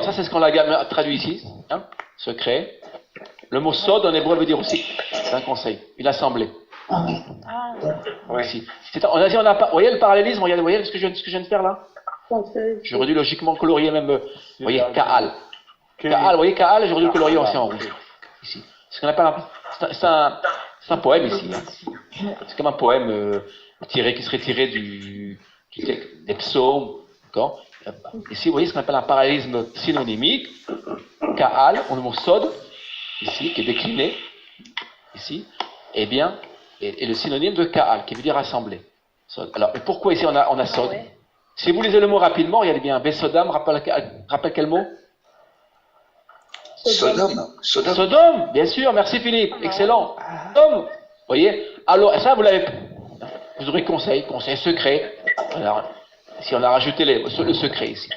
ça c'est ce qu'on a traduit ici, secret. Le mot sod en hébreu veut dire aussi, c'est un conseil, une assemblée. Oui. Ici. Vous voyez le parallélisme, vous voyez ce que je viens de faire là? J'aurais dû logiquement colorier même, vous voyez, Kaal. Kaal, vous voyez Kaal, j'aurais dû le colorier aussi en rouge. Ici. Ce qu'on appelle c'est un poème ici. C'est comme un poème qui serait tiré des psaumes, d'accord? Ici, vous voyez ce qu'on appelle un parallélisme synonymique. Kaal, on le mot sod, ici, qui est décliné, ici, et le synonyme de Kaal, qui veut dire assemblée. Alors, et pourquoi ici on a sod? Si vous lisez le mot rapidement, regardez bien, Besodam rappelle quel mot? Sodome, bien sûr, merci Philippe, excellent. Sodome, vous voyez? Alors, ça, vous aurez conseil secret. Alors, si on a rajouté le secret ici.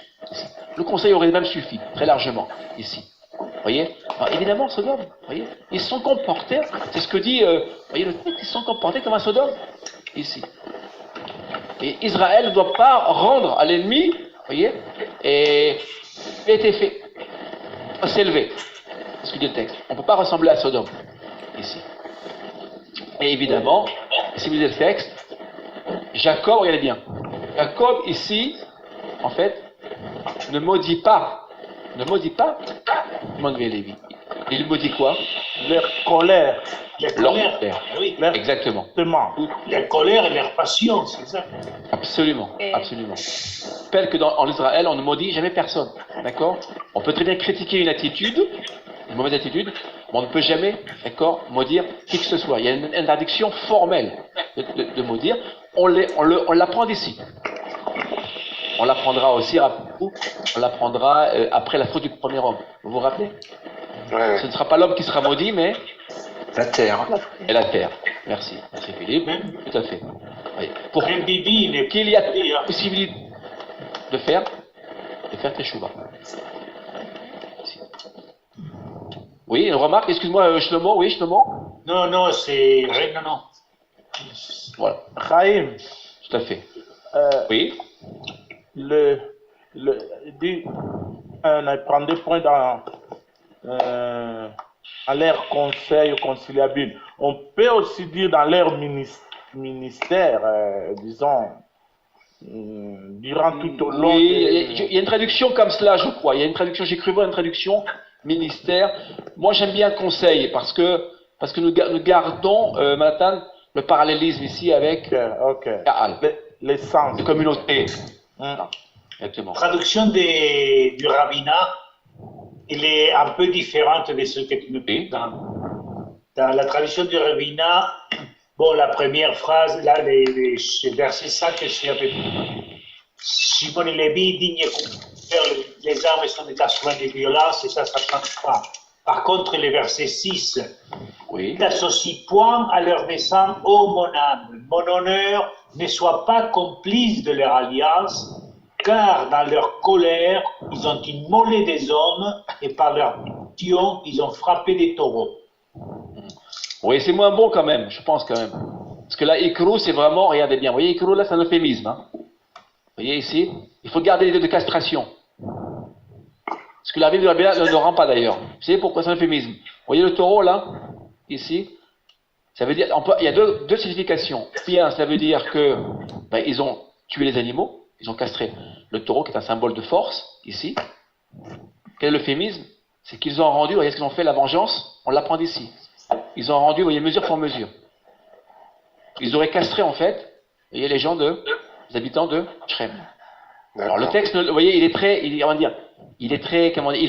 Le conseil aurait même suffi, très largement, ici. Vous voyez? Alors, évidemment, Sodome, vous voyez? Ils se sont comportés, c'est ce que dit, vous voyez le texte, ils se sont comportés comme un Sodome, ici. Et Israël ne doit pas rendre à l'ennemi voyez? Et il a été fait. On s'est élevé. C'est ce que dit le texte. On ne peut pas ressembler à Sodome, ici. Et évidemment, si vous lisez le texte, Jacob, regardez bien. Jacob, ici, en fait, ne maudit pas Shimon et Lévi. Il maudit quoi? Leur colère. Leur colère. Oui. Exactement. Leur colère et leur passion, c'est ça. Absolument, absolument. Je rappelle qu'en Israël, on ne maudit jamais personne. D'accord? On peut très bien critiquer une attitude, une mauvaise attitude, mais on ne peut jamais, d'accord, maudire qui que ce soit. Il y a une interdiction formelle de maudire. On l'apprend d'ici. On l'apprendra aussi, on l'apprendra après la faute du premier homme. Vous vous rappelez? Ce ne sera pas l'homme qui sera maudit, mais la terre. Et la terre. Merci. Merci Philippe. Tout à fait. Oui. Pour qu'il y a possibilité de faire teshuva. Oui, une remarque, excuse-moi, Shlomo, oui, Shlomo? Non, c'est... Non. Voilà. Chaim. Tout à fait. Oui. On prend des points dans leur conseil conciliabile. On peut aussi dire dans leur ministère, disons, durant tout au long. Oui, il y a une traduction comme cela, je crois. Il y a une traduction, j'ai cru voir une traduction ministère. Moi, j'aime bien conseil parce que nous gardons, Manhattan, le parallélisme ici avec l'essence de communauté. Exactement. La traduction du rabbinat, elle est un peu différente de ce que tu me dis. Dans la traduction du rabbinat, bon, la première phrase, là, les versets 5 et 6, Shimon et Lévi, dignes les armes sont des instruments de violence, et ça ne change pas. Par contre, les versets 6, n'associe point à leur dessein, ô mon âme, mon honneur, ne sois pas complice de leur alliance, car dans leur colère, ils ont immolé des hommes, et par leur pion, ils ont frappé des taureaux. Oui, c'est moins bon quand même, je pense quand même. Parce que là, Ikru, c'est vraiment, regardez bien, vous voyez, Ikru, là, c'est un euphémisme. Hein. Vous voyez ici, il faut garder l'idée de castration. Ce que la Bible ne rend pas d'ailleurs. Vous savez pourquoi c'est un euphémisme? Vous voyez le taureau là, ici, ça veut dire, il y a deux significations. Bien, ça veut dire que ils ont tué les animaux, ils ont castré le taureau qui est un symbole de force, ici. Quel est l'euphémisme? C'est qu'ils ont rendu, vous voyez ce qu'ils ont fait, la vengeance, on l'apprend d'ici. Ils ont rendu, vous voyez, mesure pour mesure. Ils auraient castré en fait, vous voyez, les habitants de Shrem. Alors le texte, vous voyez, il est très, il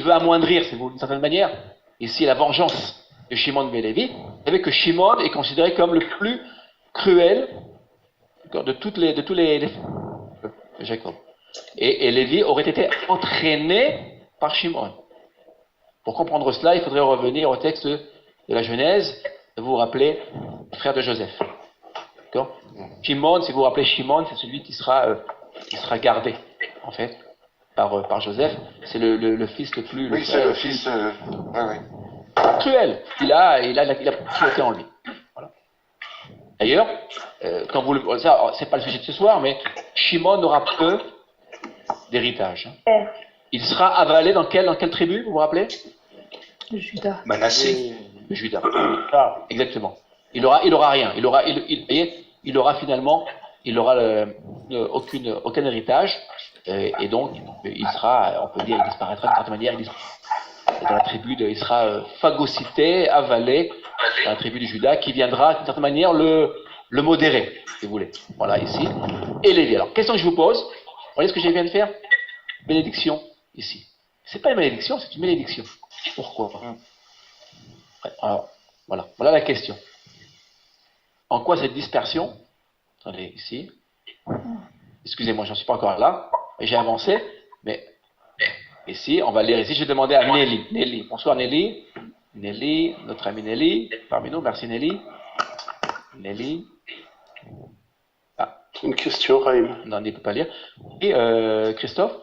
veut amoindrir, d'une certaine manière, ici la vengeance de Shimon et Lévi. Vous savez que Shimon est considéré comme le plus cruel de tous les Jacob. Et Lévi aurait été entraîné par Shimon. Pour comprendre cela, il faudrait revenir au texte de la Genèse, vous vous rappelez, frère de Joseph. D'accord? Shimon, si vous vous rappelez Shimon, c'est celui qui sera gardé, en fait, par Joseph. C'est le fils le plus... Oui, c'est le fils... cruel. Il a cruauté en lui. Voilà. D'ailleurs, ça, c'est pas le sujet de ce soir, mais Shimon n'aura peu d'héritage. Hein. Il sera avalé dans quelle tribu, vous vous rappelez? Judas. Manassé. Judas. Exactement. Il aura rien. Il aura finalement, aucun héritage, et donc il sera, on peut dire, il disparaîtra d'une certaine manière. Dans la tribu il sera phagocyté, avalé dans la tribu de Judas, qui viendra d'une certaine manière le modérer, si vous voulez. Voilà ici. Et Lévi. Alors, question que je vous pose. Vous voyez ce que je viens de faire? Bénédiction ici. C'est pas une malédiction, c'est une bénédiction. Pourquoi? Alors, voilà la question. En quoi cette dispersion? Attendez, ici. Excusez-moi, j'en suis pas encore là. J'ai avancé, mais ici, on va lire ici. Je vais demander à Nelly. Nelly, bonsoir Nelly. Nelly, notre amie Nelly, parmi nous, merci Nelly. Nelly. Une question, Raïm. Non, il ne peut pas lire. Et Christophe?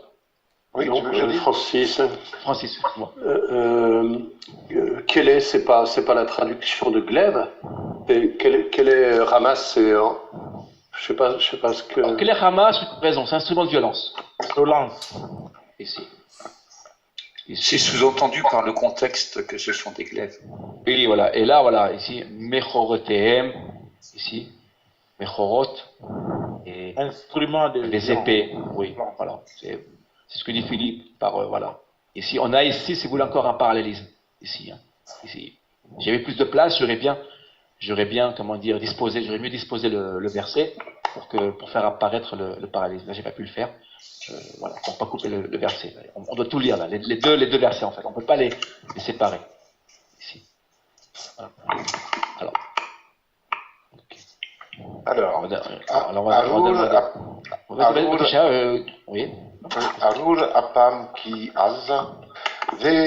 Oui, non, Francis. Francis, moi. Quelle est, c'est pas la traduction de glaive. Quel est Hamas? Je sais pas ce que. Alors, quel est Hamas? Raison, c'est un instrument de violence. violence. Ici. C'est sous-entendu par le contexte que ce sont des glaives. Et voilà, et là, voilà, ici, Mechorotehem, ici, Mechorot, et instrument de les épées, oui, voilà, c'est ce que dit Philippe par, voilà. Ici, on a ici, si vous voulez, encore un parallélisme, ici, hein, ici. J'avais plus de place, j'aurais bien, comment dire, j'aurais mieux disposé le verset pour faire apparaître le parallélisme. Là, j'ai pas pu le faire. Voilà, pour ne pas couper le verset. On doit tout lire là, les deux versets en fait. On ne peut pas les séparer. Ici. Voilà. Alors. Okay. Alors, oui. Arur apam ki az ve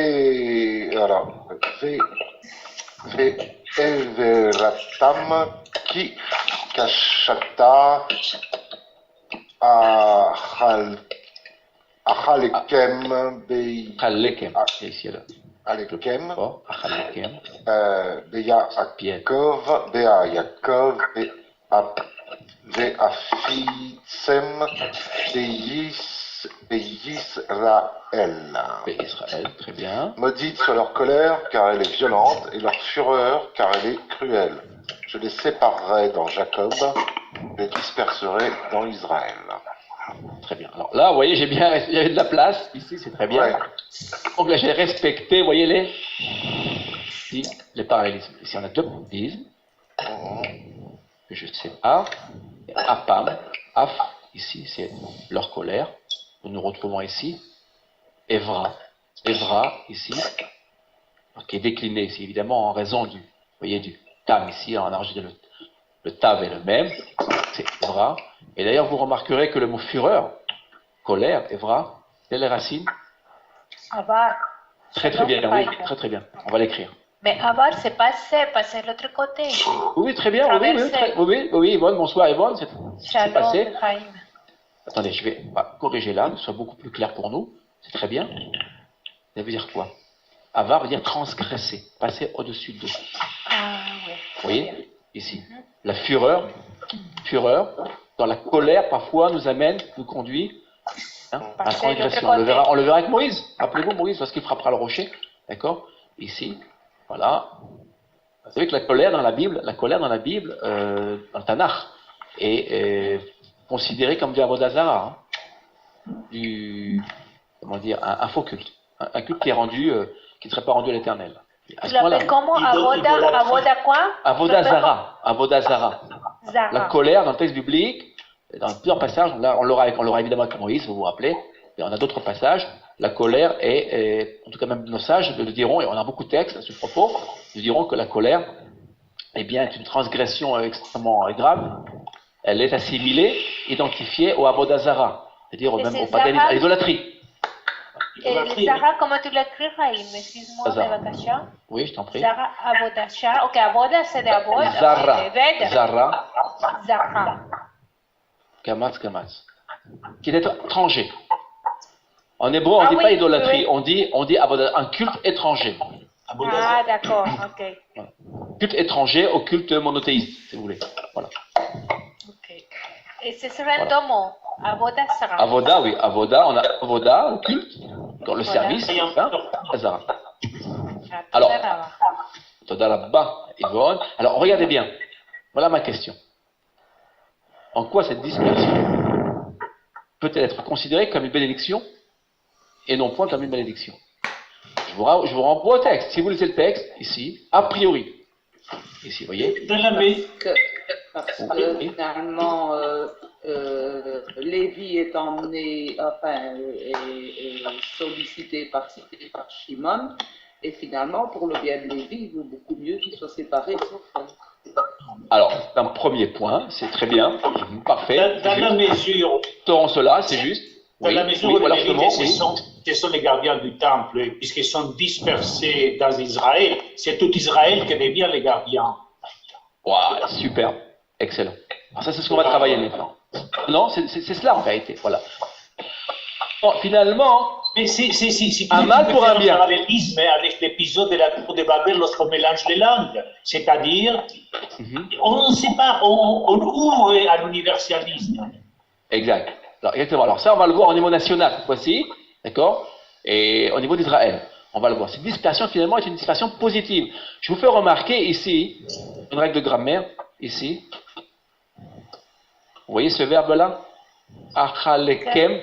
everatam ki kashata Achalekem Beyaakov Ve'afitsem Israël, très bien. Maudite soit leur colère, car elle est violente, et leur fureur, car elle est cruelle. Je les séparerai dans Jacob, je les disperserai dans Israël. Très bien. Alors là, vous voyez, il y avait de la place, ici, c'est très bien. Ouais. Donc là, j'ai respecté, vous voyez, les parallélismes. Ici, on a deux parallélismes. Que je sais pas. Apam, Af, ici, c'est leur colère. Nous nous retrouvons ici. Evra, ici, qui est décliné ici, évidemment, en raison du Tam, ici, on a rajouté le Tav est le même, c'est Evra. Et d'ailleurs, vous remarquerez que le mot fureur, colère, Evra, c'est les racines. Avar. Très bien, oui, très bien. On va l'écrire. Mais avar, c'est passé, passer de l'autre côté. Oui, très bien, oui, Yvonne, bonsoir Yvonne, c'est passé. Attendez, je vais corriger là, que ce soit beaucoup plus clair pour nous. C'est très bien. Ça veut dire quoi? Avar veut dire transgresser, passer au-dessus d'eux. Ah, oui. Vous voyez, ici. La fureur, dans la colère, parfois, nous conduit à transgression. On le verra avec Moïse. Rappelez-vous Moïse, lorsqu'il frappera le rocher. D'accord? Ici, voilà. Vous savez que la colère dans la Bible, dans le Tanakh, est considérée comme du Avodazara, un faux culte. Un culte qui ne serait pas rendu à l'Éternel. Tu l'appelles comment? Avoda quoi? Avodazara. La colère, dans le texte biblique, dans plusieurs passages, là, on l'aura évidemment avec Moïse, vous vous rappelez, et on a d'autres passages, la colère est, en tout cas même nos sages le diront, et on a beaucoup de textes à ce propos, nous diront que la colère, eh bien, est une transgression extrêmement grave. Elle est assimilée, identifiée au Avodazara, c'est-à-dire même au paganisme, à l'idolâtrie. Et Zara, comment tu l'écris, Raïm? Excuse-moi, Bevakasha. Oui, je t'en prie. Zara, Avodasha. Ok, Avoda, c'est d'Avod. Zara. Kamatz. Qui est étranger. En hébreu, on ne dit pas idolâtrie, on dit un culte étranger. Ah, d'accord, ok. Voilà. Culte étranger au culte monothéiste, si vous voulez. Voilà. Ok. Et ce serait un domo. Avoda Zara. Avoda, oui. Avoda, on a Avoda, le culte, dans le service, Zara. Alors, Todalabba, Yvonne. Alors, regardez bien. Voilà ma question. En quoi cette dispersion peut-elle être considérée comme une bénédiction et non point comme une malédiction? Je vous renvoie au texte. Si vous lisez le texte, ici, a priori. Ici, vous voyez. Parce que finalement, Lévi est emmené, est sollicité par Shimon, et finalement, pour le bien de Lévi, il vaut beaucoup mieux qu'il soit séparé de son frère. Alors, un premier point, c'est très bien, parfait. Dans la mesure. Torrent cela, c'est juste. Dans la mesure où les Lévites, ce sont les gardiens du temple, puisqu'ils sont dispersés dans Israël, c'est tout Israël qui devient les gardiens. Waouh, super, excellent. Alors ça, c'est ce qu'on va travailler maintenant. Non, c'est cela en réalité, voilà. Bon, finalement, mais si un mal pour un bien. Parallélisme avec l'épisode de la tour de Babel lorsqu'on mélange les langues, c'est-à-dire, on ne sait pas, on ouvre à l'universalisme. Exact. Alors, exactement. Alors ça, on va le voir au niveau national, cette fois-ci, d'accord? Et au niveau d'Israël, on va le voir. Cette dispersion, finalement, est une dispersion positive. Je vous fais remarquer ici, une règle de grammaire, ici. Vous voyez ce verbe-là? Achalekem.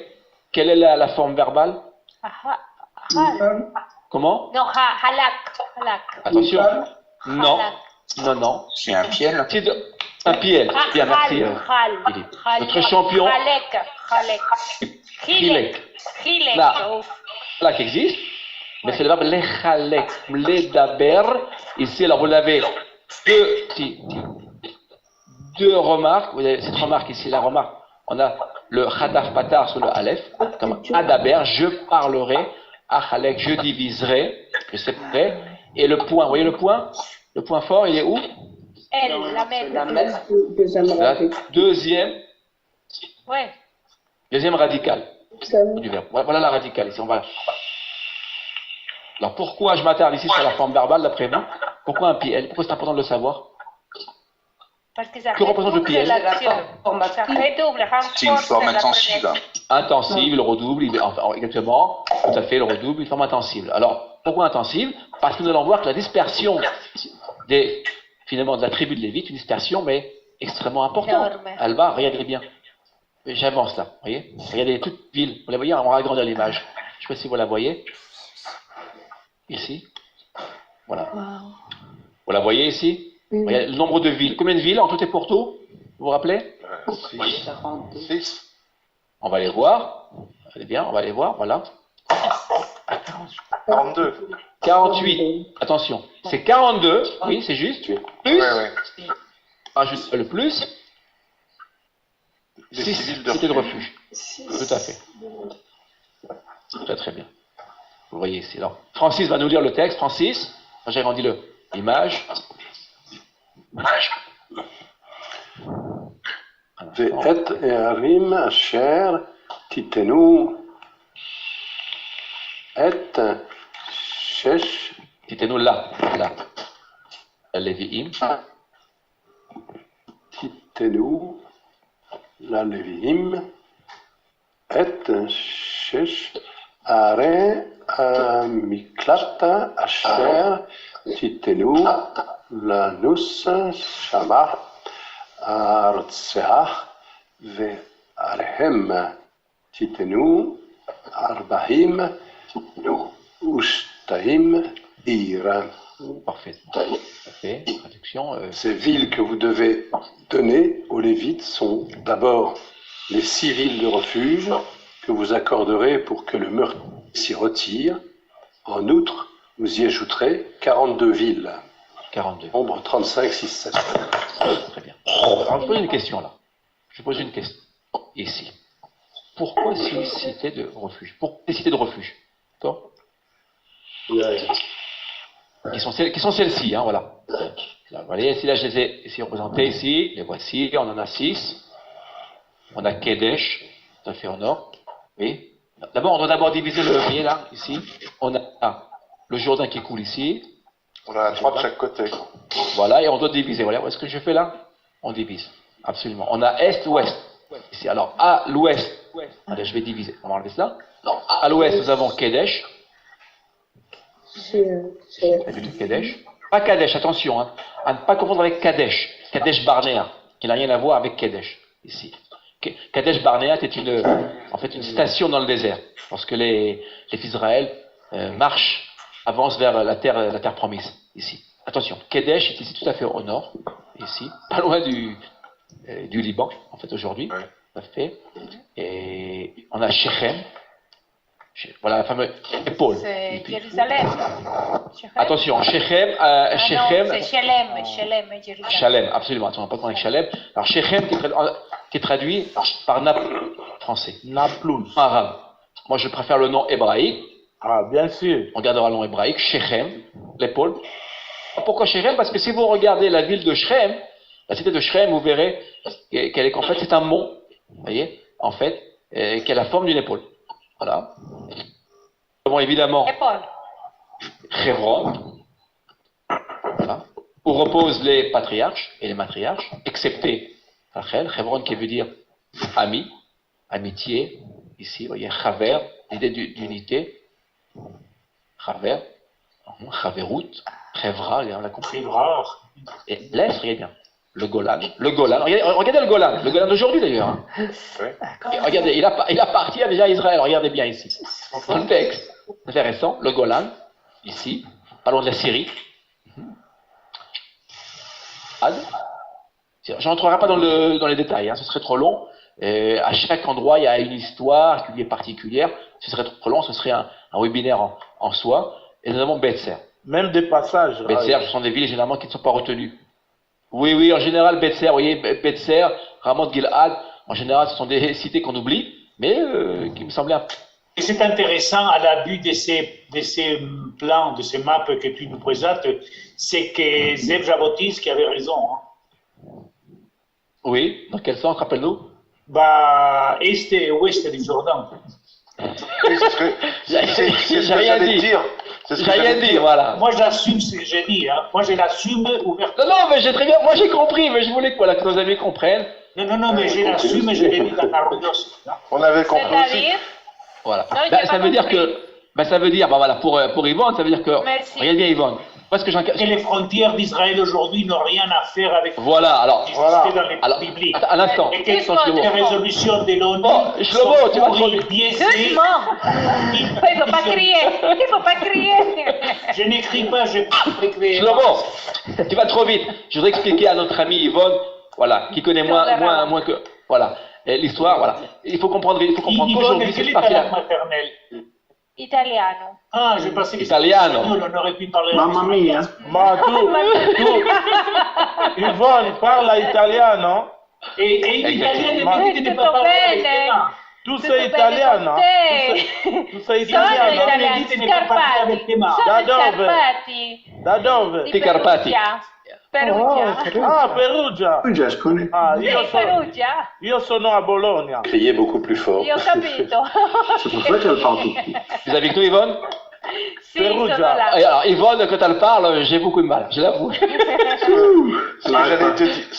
Quelle est la forme verbale? Comment? Non, halak. Attention. Non. Non. C'est un piel. Un piel. Bien, merci. Notre champion. Chilek. Là, qui existe. Mais c'est le verbe lechalek. Ledaber. Ici, alors vous l'avez deux remarques. Vous avez cette remarque ici, la remarque. On a le chadaf patar sur le aleph. Comme adaber, je parlerai. Achalek, je diviserai. Je séparerai. Et le point, vous voyez le point? Le point fort, il est où? La même. Deuxième radical du verbe. Voilà la radicale ici. Alors pourquoi je m'attarde ici sur la forme verbale d'après vous? Pourquoi un PL? Pourquoi c'est important de le savoir? Que représente le PL? C'est une forme intensive. Intensive, il redouble, exactement, tout à fait, il redouble, une forme intensive. Alors, pourquoi intensive? Parce que nous allons voir que la dispersion finalement de la tribu de Lévite, une dispersion, mais extrêmement importante. Elle va, regardez bien. J'avance là, vous voyez? Regardez toute ville, vous la voyez, on va agrandir l'image. Je ne sais pas si vous la voyez. Ici. Voilà. Vous la voyez ici? Regardez le nombre de villes. Combien de villes en tout et pour tout? Vous vous rappelez? 6. On va les voir. Allez bien, on va les voir, voilà. 42. 48. Attention. C'est 42, oui, c'est juste. Plus. Juste le plus. 6 cités de refuge. Tout à fait. Très très bien. Vous voyez ici. Alors, Francis va nous lire le texte. Francis, j'ai agrandi l'image. ואת הערים אשר תיתנו את שש תיתנו לה, הלוויים. תיתנו ללוויים את שש ערי המקלט אשר תיתנו לנוס שמה הרוצח ועליהם תיתנו 42 עיר. Parfait. Traduction. Ces villes que vous devez donner aux Lévites sont d'abord les 6 villes de refuge que vous accorderez pour que le meurtre s'y retire. En outre, vous y ajouterez 42 villes. 42. Nombre 35, 6, 7. Très bien. Alors, je pose une question là. Je pose une question ici. Pourquoi 6 cités de refuge? Pourquoi des cités de refuge? D'accord? Qui sont celles-ci, hein, voilà. Là, vous voyez, ici, là, je les ai ici représentées, ici. Les voici, on en a 6. On a Kedesh, tout à fait au nord. Oui. D'abord, on doit d'abord diviser le voyez là, ici. On a le Jourdain qui coule ici. On a 3 de chaque côté. Voilà, et on doit diviser. Voilà, est-ce que je fais là? On divise. Absolument. On a Est, Ouest. Ici, alors, à l'Ouest. Allez, je vais diviser. On va enlever cela. Non, à l'Ouest, nous avons Kedesh. Kadesh. Pas Kadesh, attention, hein, à ne pas confondre avec Kadesh. Kadesh Barnea, qui n'a rien à voir avec Kadesh, ici. Kadesh Barnea était en fait une station dans le désert, lorsque les fils d'Israël marchent, avancent vers la terre promise, ici. Attention, Kadesh est ici tout à fait au nord, ici, pas loin du Liban, en fait, aujourd'hui. Ouais. Tout à fait. Et on a Shechem. Voilà la fameuse épaule. C'est Jérusalem. Attention, Shechem. C'est Shalem, Jérusalem. Shalem, absolument. On n'a pas de avec Shalem. Alors, Shechem qui est traduit par français. Naplouse. Arabe. Moi, je préfère le nom hébraïque. Ah, bien sûr. On gardera le nom hébraïque. Shechem, l'épaule. Pourquoi Shechem? Parce que si vous regardez la ville de Shrem, la cité de Shrem, vous verrez qu'en fait, c'est un mont. Vous voyez? En fait, qui a la forme d'une épaule. Voilà. Bon, évidemment, Hebron, voilà, où reposent les patriarches et les matriarches, excepté Rachel, Hebron qui veut dire ami, amitié, ici, vous voyez, chaver, l'idée d'unité, chaver, chaverout, chevra, on l'a compris. Et l'Est, regardez bien, le Golan, regardez le Golan d'aujourd'hui d'ailleurs. Hein. Et regardez, il appartient déjà à Israël, regardez bien ici. Dans le texte, intéressant, le Golan, ici, parlons de la Syrie. Ad. Je n'entrerai pas dans les détails, hein, ce serait trop long. Et à chaque endroit, il y a une histoire qui lui est particulière. Ce serait trop long, ce serait un webinaire en soi. Et nous avons Betser. Même des passages. Betser, ce sont des villes généralement qui ne sont pas retenues. Oui, en général, Betser, vous voyez, Betser, Ramoth Gilad, en général, ce sont des cités qu'on oublie, mais qui me semblaient Et c'est intéressant à la vue de ces plans, de ces maps que tu nous présentes, c'est que Zev Jabotis qui avait raison. Hein. Oui, dans quel sens, rappelle-nous? Bah, est et ouest du Jordan. Oui, c'est ce que j'allais dire. J'ai rien dit, voilà. Moi, j'assume ce que j'ai dit. Hein. Moi, je l'assume ouvertement. Non, mais j'ai très bien. Moi, j'ai compris, mais je voulais que, voilà, que nos amis comprennent. Non, mais je l'assume et je l'ai mis dans la rodos. On avait compris aussi. Voilà. Ça veut dire que. Ça veut dire, voilà, pour Yvonne, ça veut dire que. Merci. Regarde bien, Yvonne. Parce que Et les frontières d'Israël aujourd'hui n'ont rien à faire avec voilà, alors, dans les bibliques. À l'instant. Et quelles sont les résolutions de l'ONU? Shlomo, tu vas trop vite. Doucement. Il ne faut pas crier. Je n'écris pas, je écris. Shlomo, tu vas trop vite. Je voudrais expliquer à notre amie Yvonne, voilà, qui connaît moins que. Voilà. L'histoire, voilà. Il faut comprendre qu'aujourd'hui, c'est pas la maternelle. Italiano. Ah, j'ai passé Italiano. On aurait pu parler. Mamma mia. Ma tu. Yvonne parla italiano? E in italiano ne pas parler. Tu sei italiana? Tu sei italiana? Da dove? Di Carpati. Perugia. Perugia. Perugia. Io sono a Bologna. Criez beaucoup plus fort. Io ho capito. C'est pour ça qu'elle parle tout de suite. Vous avez avec nous, Yvonne? Perugia. Alors, Yvonne, quand elle parle, j'ai beaucoup de mal, je l'avoue. Ce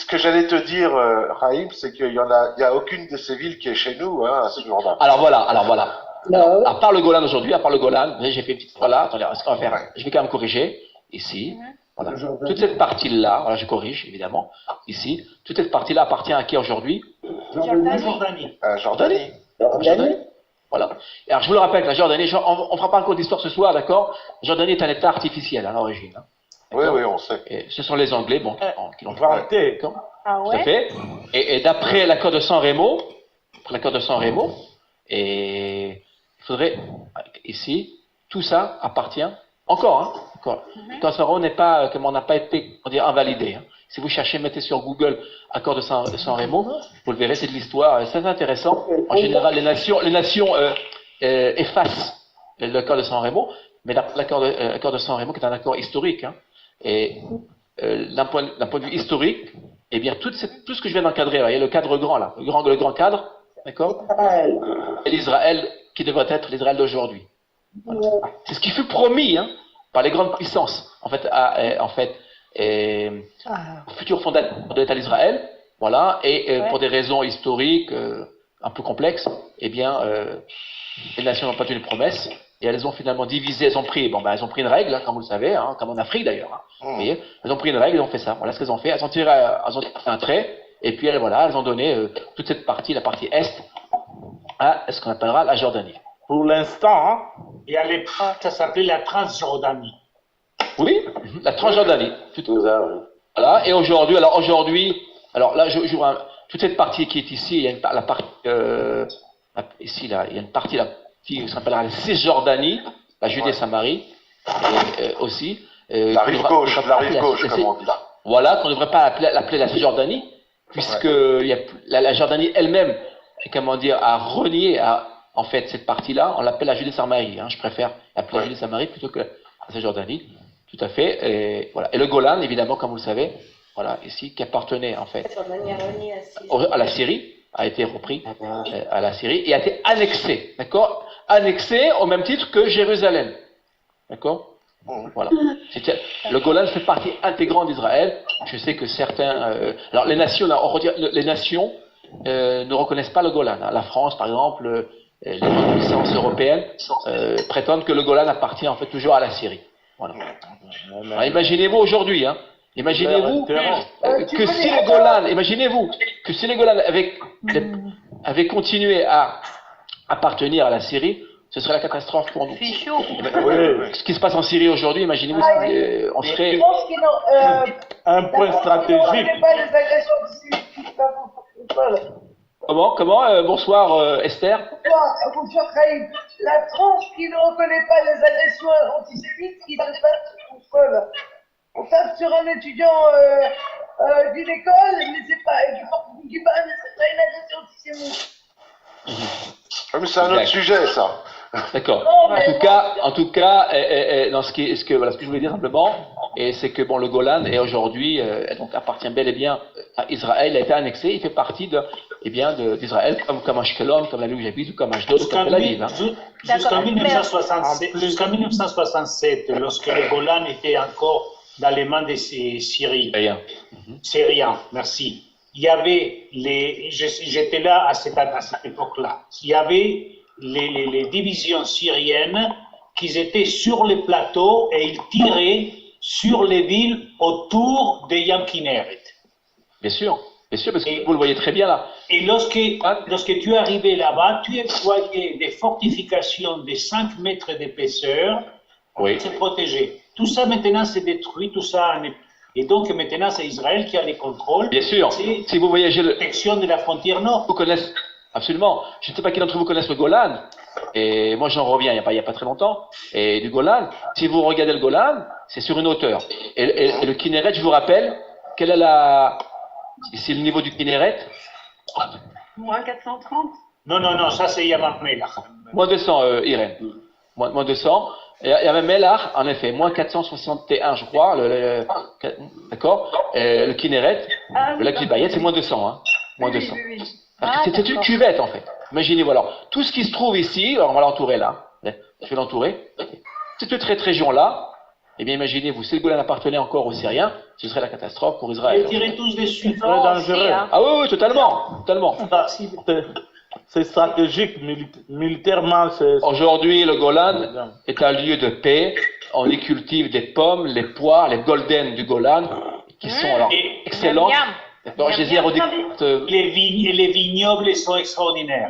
que j'allais te dire, Raïm, c'est qu'il y a aucune de ces villes qui est chez nous, hein, à ce Jourdain. Alors voilà. À part le Golan aujourd'hui, j'ai fait une petite. Voilà, attendez, ce qu'on va faire, je vais quand même corriger, ici. Voilà. Toute cette partie-là, voilà, je corrige évidemment, ici, toute cette partie-là appartient à qui aujourd'hui? Jordanie. Jordanie. Voilà. Alors je vous le rappelle, la Jordanie, on ne fera pas encore d'histoire ce soir, d'accord? La Jordanie est un État artificiel à l'origine. Hein. Oui, on sait. Et ce sont les Anglais qui l'ont vanté. Ah ouais? Tout à fait. Et d'après l'accord de San Remo, et il faudrait, ici, tout ça appartient, encore. Quand San Remo n'a pas été, invalidé. Hein. Si vous cherchez, mettez sur Google accord de San Remo, vous le verrez, c'est de l'histoire, c'est intéressant. En général, les nations effacent l'accord de San Remo, mais l'accord de San Remo qui est un accord historique. Hein. Et d'un point de vue historique, eh bien, tout ce que je viens d'encadrer, il y a le cadre grand là, le grand cadre, d'accord, et l'Israël qui devrait être l'Israël d'aujourd'hui. Voilà. C'est ce qui fut promis par les grandes puissances, futur fondateur de l'État d'Israël, voilà, et pour des raisons historiques un peu complexes, eh bien, les nations n'ont pas tenu de promesses. Et elles ont finalement divisé, elles ont pris une règle, comme vous le savez, comme en Afrique d'ailleurs. Vous voyez, elles ont pris une règle, elles ont fait ça. Voilà ce qu'elles ont fait. Elles ont tiré un trait, et puis elles ont donné toute cette partie, la partie est, à ce qu'on appellera la Jordanie. Pour l'instant, et à l'époque, ça s'appelait la Transjordanie. Oui, la Transjordanie. Voilà. Et aujourd'hui, toute cette partie qui est ici, il y a la partie ici là, il y a une partie là qui s'appellera la Cisjordanie, la Judée-Samarie, et aussi. La rive gauche, comme on dit. Voilà, qu'on ne devrait pas l'appeler la Cisjordanie, puisque la Jordanie elle-même, a renié en fait cette partie-là, on l'appelle la Judée-Samarie. Je préfère l'appeler la Judée-Samarie plutôt que la Cisjordanie, tout à fait. Et, voilà. Et le Golan, évidemment, comme vous le savez, voilà, ici, qui appartenait en fait à la Syrie, a été repris à la Syrie et a été annexé, d'accord? Annexé au même titre que Jérusalem, d'accord? Voilà. Le Golan fait partie intégrante d'Israël. Je sais que certains, alors les nations, ne reconnaissent pas le Golan. La France, par exemple, les grandes puissances européennes prétendent que le Golan appartient en fait toujours à la Syrie. Voilà. Alors, imaginez-vous aujourd'hui, hein, imaginez-vous que si le Golan, imaginez-vous que si le Golan avait continué à appartenir à la Syrie, ce serait la catastrophe pour nous. C'est chaud. Ce qui se passe en Syrie aujourd'hui, imaginez-vous, on serait... un point stratégique. Comment bonsoir Esther. Bonsoir Raïm. La France qui ne reconnaît pas les agressions antisémites, ils ne pas tout seul. On tape sur un étudiant d'une école, mais c'est pas mais c'est pas une agression antisémite. Mais c'est un autre sujet, ça. D'accord. En tout cas, dans ce que je voulais dire simplement, et c'est que le Golan est aujourd'hui, donc appartient bel et bien à Israël, il a été annexé, il fait partie d'Israël, comme Ashkelon, comme la ville où j'habite, ou comme Ashdod, comme Tel Aviv. Jusqu'en 1967, lorsque le Golan était encore dans les mains des Syriens, merci. Il y avait j'étais là à cette époque-là. Il y avait les divisions syriennes qui étaient sur les plateaux et ils tiraient sur les villes autour de Yam Kinneret. Bien sûr, parce que vous le voyez très bien là. Et lorsque tu arrivais là-bas, tu voyais des fortifications de 5 mètres d'épaisseur pour se protéger. Tout ça maintenant c'est détruit, tout ça. Et donc maintenant c'est Israël qui a les contrôles. Bien sûr. Si vous voyagez la protection de la frontière nord. Vous connaissez absolument. Je ne sais pas qui d'entre vous connaissent le Golan. Et moi j'en reviens il y a pas très longtemps. Et du Golan, si vous regardez le Golan, c'est sur une hauteur. Et le Kinneret, je vous rappelle, quelle est c'est le niveau du Kinneret? Moins 430. Non, ça c'est Yam Melach. Moins 200, Irène. Moins 200. Et Yam Melach, en effet, moins 461, je crois. D'accord. Le Kinneret, le lac Libayet, c'est moins 200. Hein. Moins 200. Oui. C'est une cuvette en fait. Imaginez-vous alors, tout ce qui se trouve ici, alors on va l'entourer là. Je vais l'entourer. Cette région-là, eh bien imaginez-vous, si le Golan appartenait encore aux Syriens, ce serait la catastrophe pour Israël. Ils tiraient tous dessus. C'est dangereux. Ah oui, totalement. C'est stratégique, militairement. Aujourd'hui, le Golan est un lieu de paix. On y cultive des pommes, les poires, les golden du Golan, qui sont alors excellentes. D'accord, les vignobles sont extraordinaires.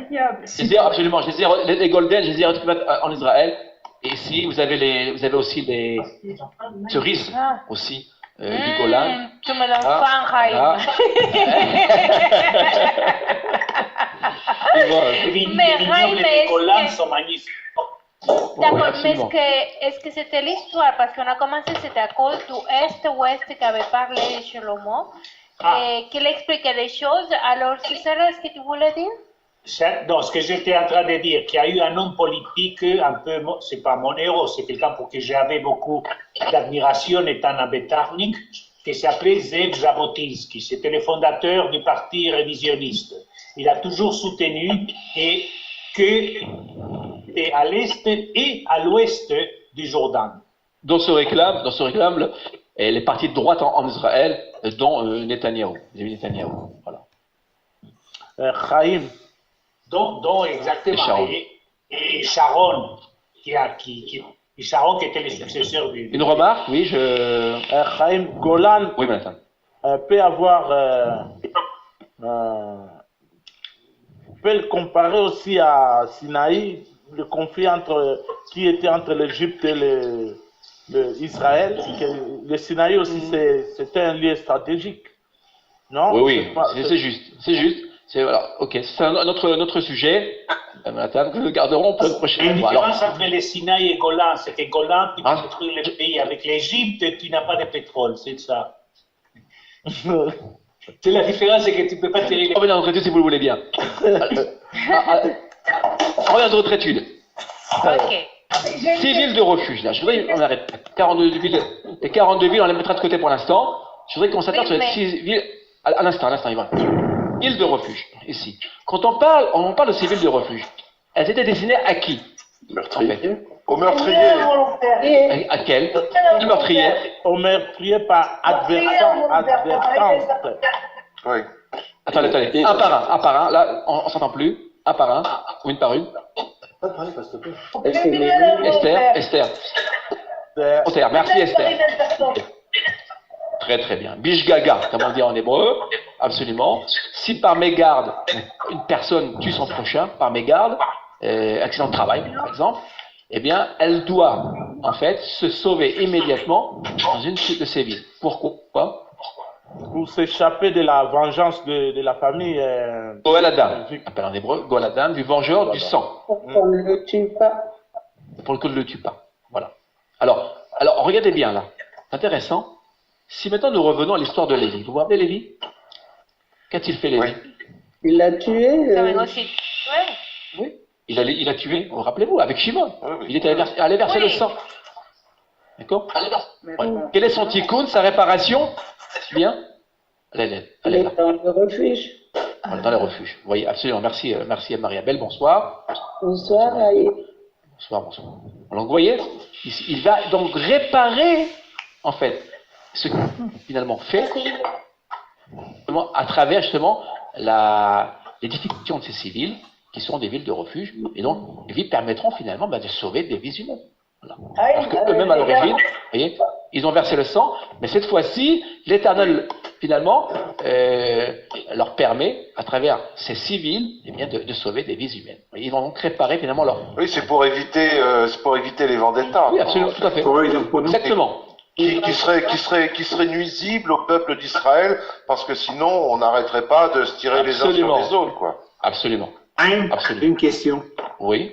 Absolument, les golden, je les ai retrouvés en Israël. Et ici, vous avez aussi des cerises aussi du Golan. Tu me l'as fait, Raïm. Les vignobles du Golan sont magnifiques. D'accord, mais est-ce que c'était l'histoire? Parce qu'on a commencé, c'était à cause du Est-Ouest qu'avait parlé Shlomo, qu'il expliquait les choses. Alors, c'est ça ce que tu voulais dire? Non, ce que j'étais en train de dire, qu'il y a eu un homme politique un peu, c'est pas mon héros, c'est quelqu'un pour qui j'avais beaucoup d'admiration étant à Betarnik, qui s'appelait Zev Jabotinsky. C'était le fondateur du parti révisionniste. Il a toujours soutenu que à l'est et à l'ouest du Jourdain. Dont se réclament les partis de droite en Israël, dont Netanyahou. Voilà. Chaim. Dont exactement. Et Sharon, Sharon qui était le successeur du... Une remarque, oui, Chaim Golan peut avoir... peut le comparer aussi à Sinaï, le conflit qui était entre l'Égypte et Israël. Le Sinaï aussi, c'était un lieu stratégique. Non? Oui, c'est juste. Ok, c'est un autre sujet, que nous garderons pour une prochaine fois. La différence entre les Sinaï et Golan, c'est que Golan, tu peux détruire le pays avec l'Égypte et tu n'as pas de pétrole, c'est ça. C'est la différence, c'est que tu ne peux pas tirer les... On revient à notre étude si vous le voulez bien. On revient à notre étude. Ok. 6 villes de refuge, là. Je voudrais qu'on arrête. 42 villes. Les 42 villes, on les mettra de côté pour l'instant. Je voudrais qu'on s'attarde sur les 6 villes. À l'instant, Yvonne. Îles de refuge, ici. Quand on parle de ces villes de refuge, elles étaient destinées à qui? Au meurtrier. À quel? Le meurtrier. Au meurtrier par advertence. Oui. Attendez. Un par un. Là, on s'entend plus. Un par un. Ou une par une. Esther. Merci Esther. Très bien. Bishgaga, comme on dit en hébreu, absolument. Si par mégarde, une personne tue son prochain, par mégarde, accident de travail par exemple, eh bien, elle doit en fait se sauver immédiatement dans une de ces villes. Pourquoi? Pour s'échapper de la vengeance de la famille. Goel Adam, appelle en hébreu, Goel Adam, du vengeur du sang. Pour qu'on ne le tue pas. Pour qu'on ne le tue pas. Voilà. Alors, regardez bien là. C'est intéressant. Si maintenant nous revenons à l'histoire de Lévi, vous vous rappelez Lévi? Qu'a-t-il fait Lévi? Il l'a tué. Oui. Il a tué, rappelez-vous, avec Shimon. Il était allé verser le sang. D'accord? Quel est son tikkun, sa réparation? Bien. Allez. Il est dans le refuge. Dans les refuges. Vous voyez, absolument. Merci Maria-Belle. Bonsoir. Bonsoir. Bonsoir. Donc, vous voyez, il va donc réparer, en fait, ce qu'il finalement fait, à travers justement les difficultés de ces civils, qui sont des villes de refuge, et donc les villes permettront finalement de sauver des vies humaines. Voilà. Alors qu'eux-mêmes à l'origine, vous voyez, ils ont versé le sang, mais cette fois-ci, l'Éternel finalement leur permet, à travers ces civils, eh bien, de sauver des vies humaines. Voyez, ils vont donc réparer finalement leur. Oui, c'est pour éviter les vendettas. Oui, absolument, tout à fait. Exactement. Qui serait nuisible au peuple d'Israël, parce que sinon on n'arrêterait pas de se tirer les uns sur les autres, quoi. Absolument. Une question. Oui.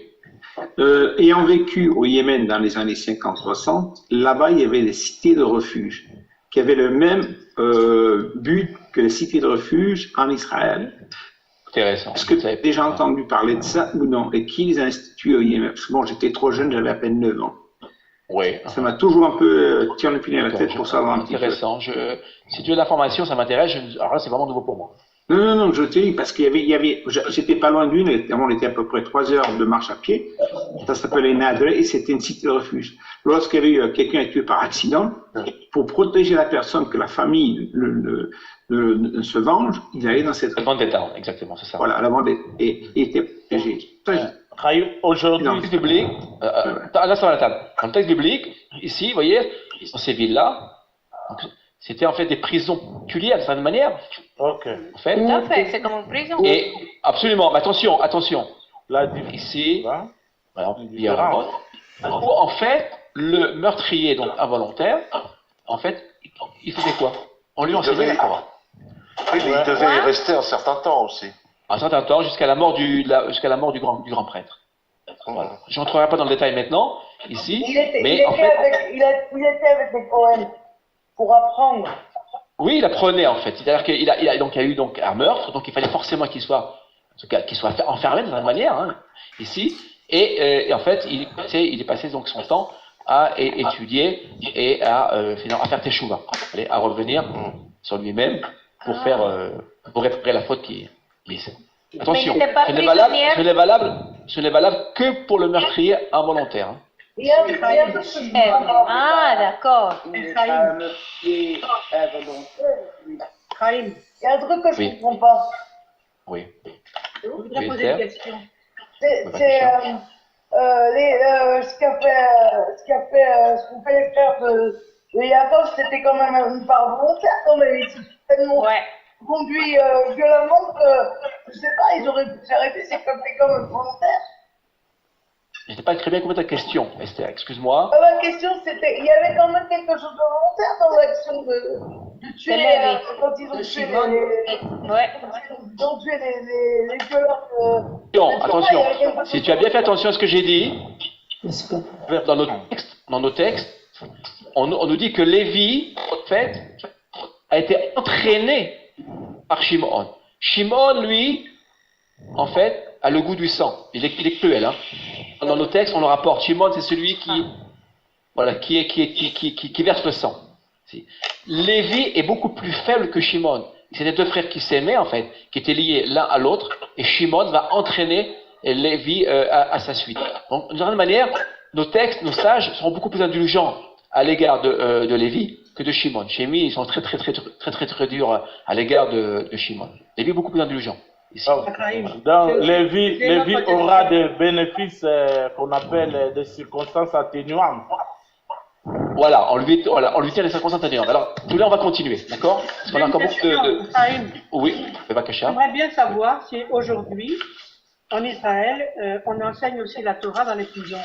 Ayant vécu au Yémen dans les années 50-60, là-bas il y avait des cités de refuge qui avaient le même but que les cités de refuge en Israël. Intéressant. Est-ce que tu as déjà entendu parler de ça ou non? Et qui les a institués au Yémen? Parce que bon, j'étais trop jeune, j'avais à peine 9 ans. Oui. Ça m'a toujours un peu tiré le pied à la tête pour savoir un petit peu. Intéressant. Si tu veux de l'information, ça m'intéresse. Alors là, c'est vraiment nouveau pour moi. Non, je te dis, parce qu'il y avait, j'étais pas loin d'une, on était à peu près 3 heures de marche à pied. Ça s'appelait Nadre et c'était une cité de refuge. Lorsqu'il y avait eu quelqu'un tué par accident, pour protéger la personne, que la famille ne se venge, il allait dans cette. La vendetta, exactement, c'est ça. Voilà, la vendetta. Et il était protégé. Aujourd'hui, dans le texte biblique, là sur la table. Dans le texte biblique, ici, vous voyez, dans ces villes-là, c'était en fait des prisons particulières d'une certaine manière. Ok. En fait. Tout à fait, c'est comme une prison. Et absolument, mais attention. Là, ici, où en fait, le meurtrier, donc involontaire, en fait, il faisait quoi? On lui enseignait la Torah. Oui, mais il devait y rester un certain temps aussi. Un certain temps, jusqu'à la mort du grand prêtre. Voilà. Je n'entrerai pas dans le détail maintenant, ici. Il était avec les Cohen pour apprendre. Oui, il apprenait en fait. C'est-à-dire qu'il y a eu donc un meurtre, donc il fallait forcément qu'il soit enfermé de cette manière, ici. Et en fait, il est passé donc son temps à étudier et à faire teshuva, à revenir sur lui-même pour réparer la faute qui glisse. Attention, ce n'est valable que pour le meurtrier involontaire. Ah, d'accord. Il y a un truc que je ne comprends pas. Oui. Je voudrais poser une question. C'est ce qu'on fait faire de Yaakov, c'était quand même une part volontaire quand même. Ils sont tellement conduits violemment que, je sais pas, ils auraient pu s'arrêter, c'est comme volontaire. Je n'ai pas très bien compris ta question, Esther, excuse-moi. Ma question, c'était, il y avait quand même quelque chose de volontaire dans l'action de tuer, quand ils ont tué les violeurs. Attention, si tu as bien fait attention à ce que j'ai dit, dans nos textes, on nous dit que Lévi, en fait, a été entraîné par Shimon. Shimon, lui, en fait, a le goût du sang. Il est cruel, hein. Dans nos textes, on le rapporte. Shimon, c'est celui qui verse le sang. Lévi est beaucoup plus faible que Shimon. C'était deux frères qui s'aimaient, en fait, qui étaient liés l'un à l'autre, et Shimon va entraîner Lévi à sa suite. Donc, d'une certaine manière, nos textes, nos sages seront beaucoup plus indulgents à l'égard de Lévi que de Shimon. Chez lui, ils sont très durs à l'égard de Shimon. Lévi est beaucoup plus indulgent. Ici. Donc, Lévi aura des bénéfices qu'on appelle des circonstances atténuantes. Voilà, on lui tient les circonstances atténuantes. Alors, tout là, on va continuer, d'accord? Parce qu'on a encore beaucoup de... Oui, Bevakasha. J'aimerais bien savoir si aujourd'hui, en Israël, on enseigne aussi la Torah dans les prisons.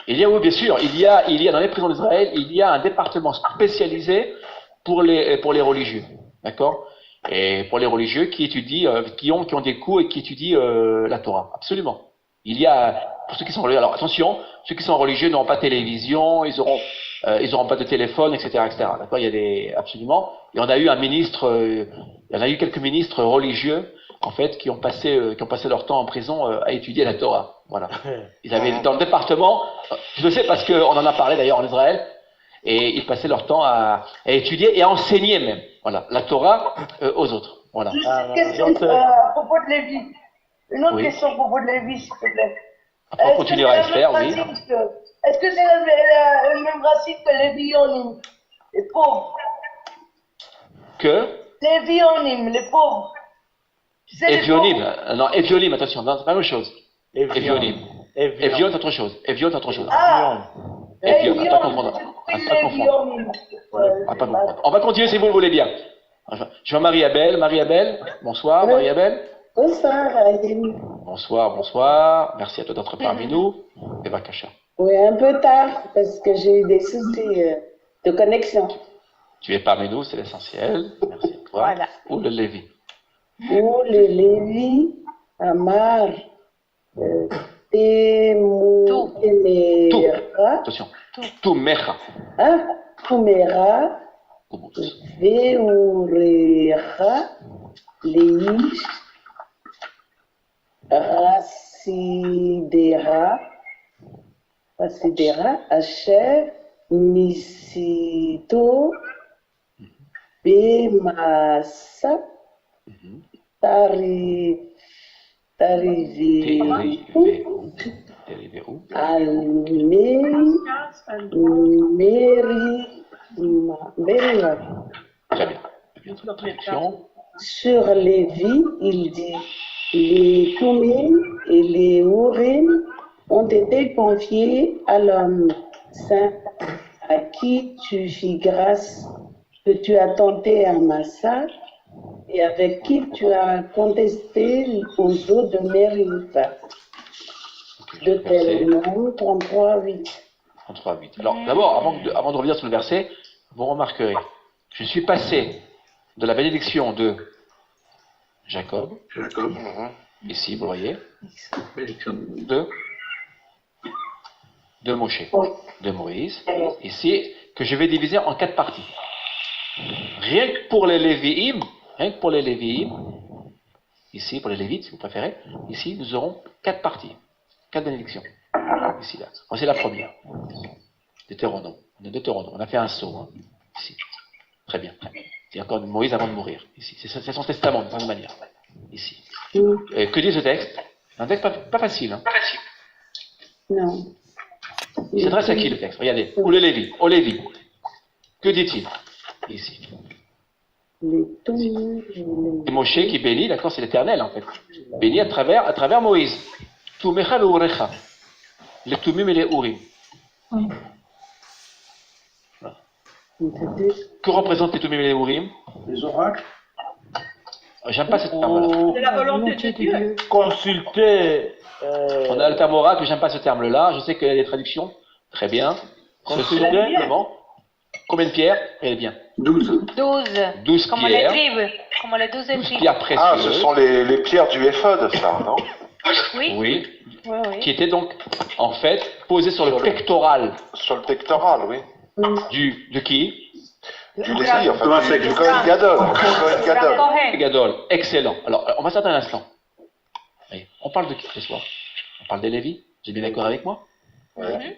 Oui, bien sûr, il y a dans les prisons d'Israël, il y a un département spécialisé pour les religieux, d'accord? Et pour les religieux qui étudient, qui ont des cours et qui étudient la Torah, absolument. Il y a, pour ceux qui sont religieux, alors attention, ceux qui sont religieux n'auront pas de télévision, ils auront pas de téléphone, etc., d'accord? Absolument. Et on a eu il y en a eu quelques ministres religieux, en fait, qui ont passé leur temps en prison à étudier la Torah. Voilà. Ils avaient, dans le département, je le sais parce qu'on en a parlé d'ailleurs en Israël, et ils passaient leur temps à étudier et à enseigner même, voilà, la Torah aux autres. Voilà. Juste une question à propos de Lévi. Une autre question à propos de Lévi, s'il te plaît. Après, on continuera à faire, oui. Est-ce que c'est la même racine que les Vionim, les pauvres? Que Les Vionim, les pauvres. Évionim, non, Évionim, attention, non, c'est pas la même chose. Évionim. Évion, c'est autre chose. Évion, c'est autre chose. Ah, Évion, attends, comprendre. On va continuer si vous le voulez bien. Je vois Marie-Abel. Marie-Abel, bonsoir, Marie-Abel. Bonsoir, Bonsoir. Merci à toi d'être parmi nous. Et Bakacha. Oui, un peu tard, parce que j'ai eu des soucis de connexion. Tu es parmi nous, c'est l'essentiel. Merci à toi. Voilà. Ou le Lévi. Ou le Lévi, Amar, Temera. Attention. Tumera. Ah, Tumera. Veurera. Leish. Rasidera, Asher, Misito, Bemasa, Très bien. Sur Lévi, il dit les Tumim et les Urim ont été confiés à l'homme saint à qui tu fis grâce, que tu as tenté un massacre et avec qui tu as contesté aux eaux de Mériba. Deutéronome 33:8. 33:8. Alors, d'abord, avant de revenir sur le verset, vous remarquerez, je suis passé de la bénédiction de Jacob, ici, vous voyez, de Moshe, de Moïse, ici, que je vais diviser en 4 parties. Rien que pour les Lévi'im, ici, pour les Lévites, si vous préférez, ici, nous aurons 4 parties, 4 bénédictions. Ici, là. Voici la première. Deutéronome. On a fait un saut, hein, ici. Très bien. C'est encore Moïse avant de mourir, ici. C'est son testament, de toute manière. Ici. Que dit ce texte? Un texte pas facile, hein. Non. Il s'adresse à qui, le texte? Regardez. Ou le Lévi. Au Lévi. Que dit-il? Ici. C'est Moshe qui bénit, d'accord, c'est l'Éternel en fait. Bénit à travers Moïse. Tumecha ve'urecha. Les tumim et les urim. Que représentent les tumim et les urim? Les oracles. J'aime pas cette terme-là. C'est la volonté de Dieu. Consulter. On a le terme oracle, j'aime pas ce terme-là. Je sais qu'il y a des traductions. Très bien. Consulter, comment? Combien de pierres? Eh bien. 12 comme pierres. Comme les 12 tribus. Pierres précieuses. Ah, ce sont les pierres du éphod, ça, non? Oui. Qui étaient donc, en fait, posées sur le pectoral. Sur le pectoral, oui. De qui? Du Lévi, enfin, du Kohen Gadol. Gadol, excellent. Alors, on va s'attendre un instant. Oui. On parle de qui ce soir? On parle des Lévi? Vous êtes bien d'accord avec moi? Oui.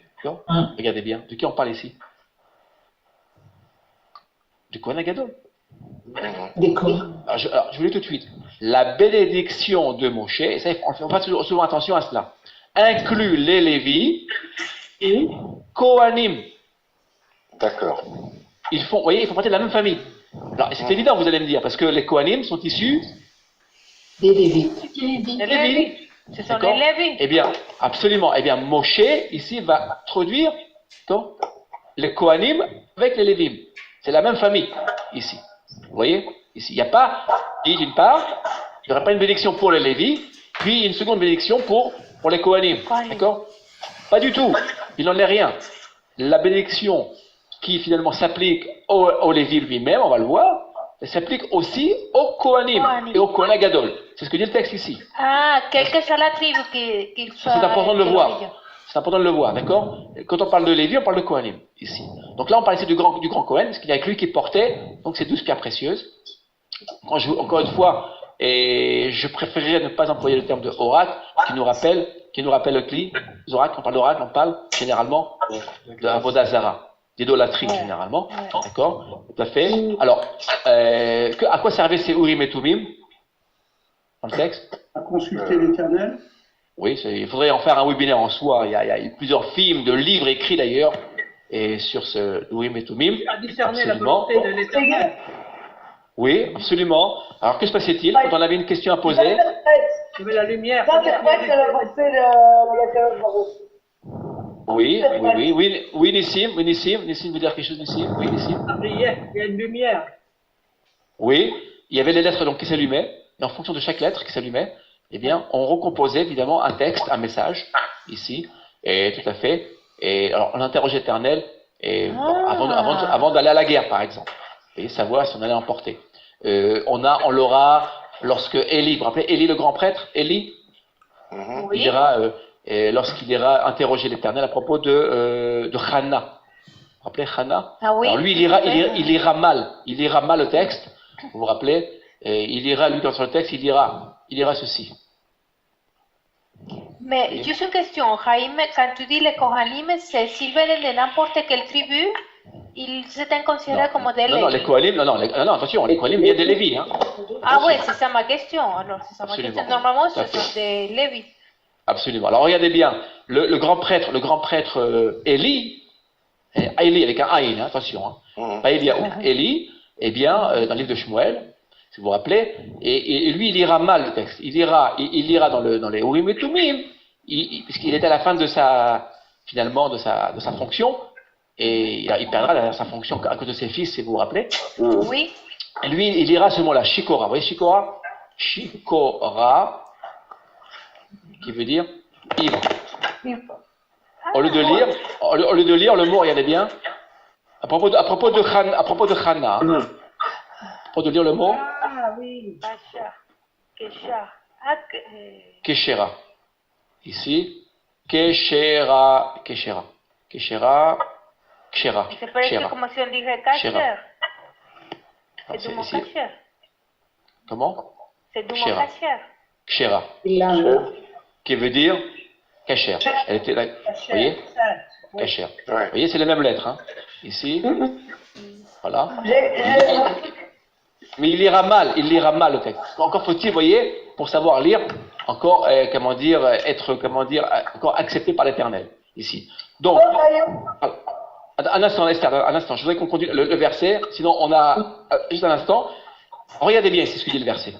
Regardez bien. De qui on parle ici? Du Kohen Gadol. Alors, je vous dis tout de suite. La bénédiction de Moshe, et ça, on fait souvent attention à cela, inclut les Lévi et Kohanim. D'accord. vous voyez, ils font partie de la même famille. Alors, c'est évident, vous allez me dire, parce que les Kohanim sont issus des Lévites. Les Lévites. Ce sont les Lévites. Eh bien, absolument. Eh bien, Moshe, ici, va introduire les Kohanim avec les Lévim. C'est la même famille, ici. Vous voyez? Ici, il n'y a pas, d'une part, il n'y aurait pas une bénédiction pour les Lévis, puis une seconde bénédiction pour les Kohanim. D'accord? Pas du tout. Il n'en est rien. La bénédiction qui finalement s'applique au Lévi lui-même, on va le voir, elle s'applique aussi aux Kohanim et aux Kohen Gadol. C'est ce que dit le texte ici. Ah, quelle que soit la tribu qu'il soit. C'est important de le voir. C'est important de le voir, d'accord? Quand on parle de Lévi, on parle de Kohanim, ici. Donc là, on parle ici du grand Kohen, parce qu'il y a que lui qui portait donc ces 12 pierres précieuses. Encore une fois, et je préférerais ne pas employer le terme de oracle, qui nous rappelle le cli. Les oracles, on parle d'oracle, on parle généralement de Avodah Zara, d'idolâtrie généralement, d'accord? Tout à fait. Alors, à quoi servaient ces Urim et Tumim dans le texte? À consulter l'Éternel. Oui, il faudrait en faire un webinaire en soi. Il y a eu plusieurs films, de livres écrits d'ailleurs, et sur ce Urim et Tumim. À discerner la volonté de l'Éternel. Oui, absolument. Alors, que se passait-il quand on avait une question à poser? Je veux la lumière. Oui, Nissim veut dire quelque chose, Nissim? Oui, Nissim. Il y a une lumière. Oui, il y avait les lettres donc qui s'allumaient, et en fonction de chaque lettre qui s'allumait, eh bien, on recomposait évidemment un texte, un message, ici, et tout à fait. Et alors, on interrogeait l'Éternel, avant d'aller à la guerre, par exemple, et savoir si on allait emporter. On l'aura lorsque Élie, vous vous rappelez Élie le grand prêtre, Élie, il ira, lorsqu'il ira interroger l'Éternel à propos de Hannah. Vous vous rappelez Hannah? Ah oui. Alors lui, il ira mal le texte, vous vous rappelez? Il ira, lui, dans le texte, il dira ceci. Mais juste une question, Jaime, quand tu dis les Kohanim, c'est s'ils viennent de n'importe quelle tribu, ils étaient considérés comme des Lévis. Non, les Kohanim, non, attention, les Kohanim viennent des Lévis. Hein. Ah oui, c'est ça ma question. Alors, c'est ça ma question. Normalement, ce sont des Lévis. Absolument. Alors, regardez bien, le grand prêtre Élie avec un Aïn, hein, attention, hein. Pas Élie, eh bien, dans le livre de Shmuel, si vous vous rappelez, et lui, il lira mal le texte. Il lira dans les Urim et Tumim, puisqu'il était à la fin de sa fonction, et il perdra sa fonction à cause de ses fils, si vous vous rappelez. Oui. Et lui, il lira ce mot-là, Shikora. Vous voyez Shikora? Shikora, qui veut dire ivre. Au lieu de lire le mot, regardez bien, à propos de Hannah, à propos de lire le mot. Ah oui. Keshera. Ici. Keshera. Kshera. Se parece como si on dirait kasher. C'est du mot kasher. Comment? C'est du mot kasher. Kshera. Qui veut dire kasher. Elle était là. Vous voyez? Kasher. Vous voyez, c'est les mêmes lettres. Hein. Ici. Voilà. Mais il lira mal le texte. Encore faut-il, vous voyez, pour savoir lire, encore, encore accepté par l'Éternel, ici. Donc, un instant, Esther, je voudrais qu'on conduise le verset, sinon on a, juste un instant, regardez bien ici ce que dit le verset.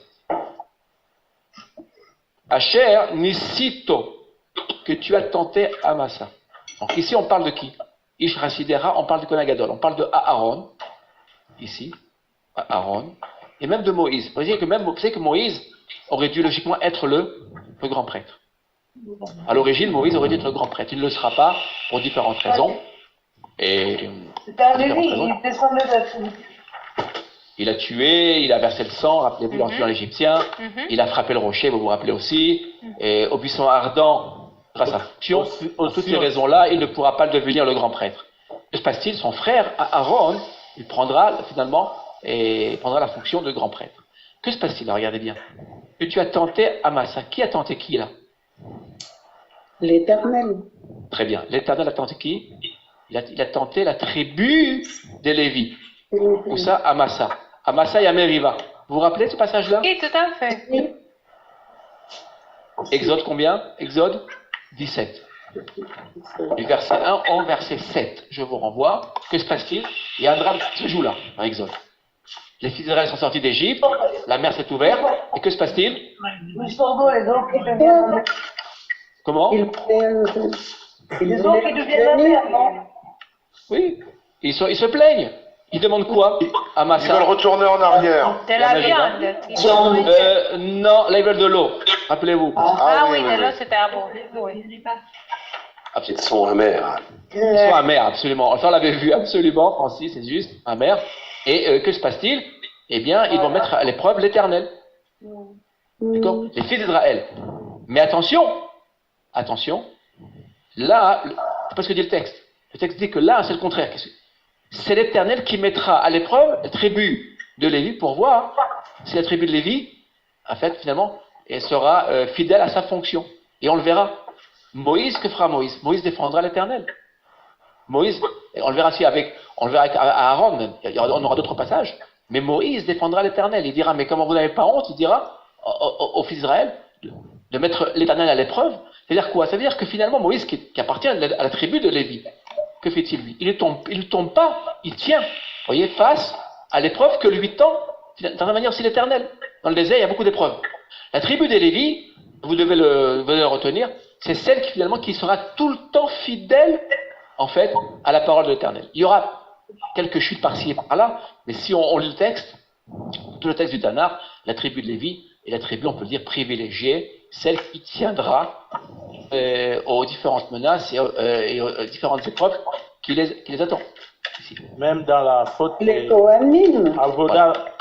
Asher nisito, que tu as tenté Amasa. Donc ici on parle de qui? Ish Rasidera, on parle de Kohen Gadol, on parle de Aaron, ici, Aaron, et même de Moïse. Vous savez que Moïse aurait dû logiquement être le grand prêtre. À l'origine, Moïse aurait dû être le grand prêtre. Il ne le sera pas pour différentes raisons. Et c'était un Lévi, il descendait de la tribu. Il a tué, il a versé le sang, rappelez-vous, en tuant l'Égyptien. Il a frappé le rocher, vous vous rappelez aussi. Et au buisson ardent, grâce à fonction, pour toutes ces raisons-là, il ne pourra pas devenir le grand prêtre. Que se passe-t-il? Son frère, Aaron, il prendra finalement la fonction de grand prêtre. Que se passe-t-il? Regardez bien. Que tu as tenté Amasa. Qui a tenté qui là? L'Éternel. Très bien. L'Éternel a tenté qui? Il a tenté la tribu des Lévis. Où ça? Amasa. Amasa et Amériva. Vous vous rappelez ce passage-là? Oui, tout à fait. Exode combien? Exode 17. Du verset 1 au verset 7, je vous renvoie. Que se passe-t-il? Il y a un drame qui se joue là, dans Exode. Les fils d'Israël sont sortis d'Égypte, la mer s'est ouverte, et que se passe-t-il? Ils sont beaux, les eaux qui deviennent. Comment? Les eaux qui deviennent la mer, non? Oui, ils se plaignent. Ils demandent quoi à Massa? Ils veulent retourner en arrière. De la viande. Non, là ils veulent de l'eau. Rappelez-vous. Ah oui, de l'eau c'était à bon. Oui. Ils sont amers. Ils sont amers, absolument. Enfin, on l'avait vu absolument, Francis, c'est juste, amers. Et que se passe-t-il? Eh bien, ils vont mettre à l'épreuve l'Éternel. D'accord? Les fils d'Israël. Mais attention, là, c'est pas ce que dit le texte. Le texte dit que là, c'est le contraire. C'est l'Éternel qui mettra à l'épreuve la tribu de Lévi pour voir si la tribu de Lévi, en fait, finalement, elle sera fidèle à sa fonction. Et on le verra. Moïse, que fera Moïse? Moïse défendra l'Éternel. Moïse, on le verra aussi on le verra avec Aaron même. On aura d'autres passages. Mais Moïse défendra l'Éternel. Il dira, mais comment vous n'avez pas honte? Il dira aux fils d'Israël de mettre l'Éternel à l'épreuve. C'est-à-dire quoi? Ça veut dire que finalement, Moïse, qui appartient à la tribu de Lévi, que fait-il lui? Il ne tombe pas, il tient, vous voyez, face à l'épreuve que lui tend, d'une certaine manière aussi l'Éternel. Dans le désert, il y a beaucoup d'épreuves. La tribu des Lévi, vous devez le retenir, c'est celle qui finalement qui sera tout le temps fidèle, en fait, à la parole de l'Éternel. Il y aura quelques chutes par-ci et par-là, mais si on lit le texte, tout le texte du Tanar, la tribu de Lévi est la tribu, on peut le dire, privilégiée, celle qui tiendra aux différentes menaces et aux différentes épreuves qui les attendent. Même dans la faute Les Kohanim.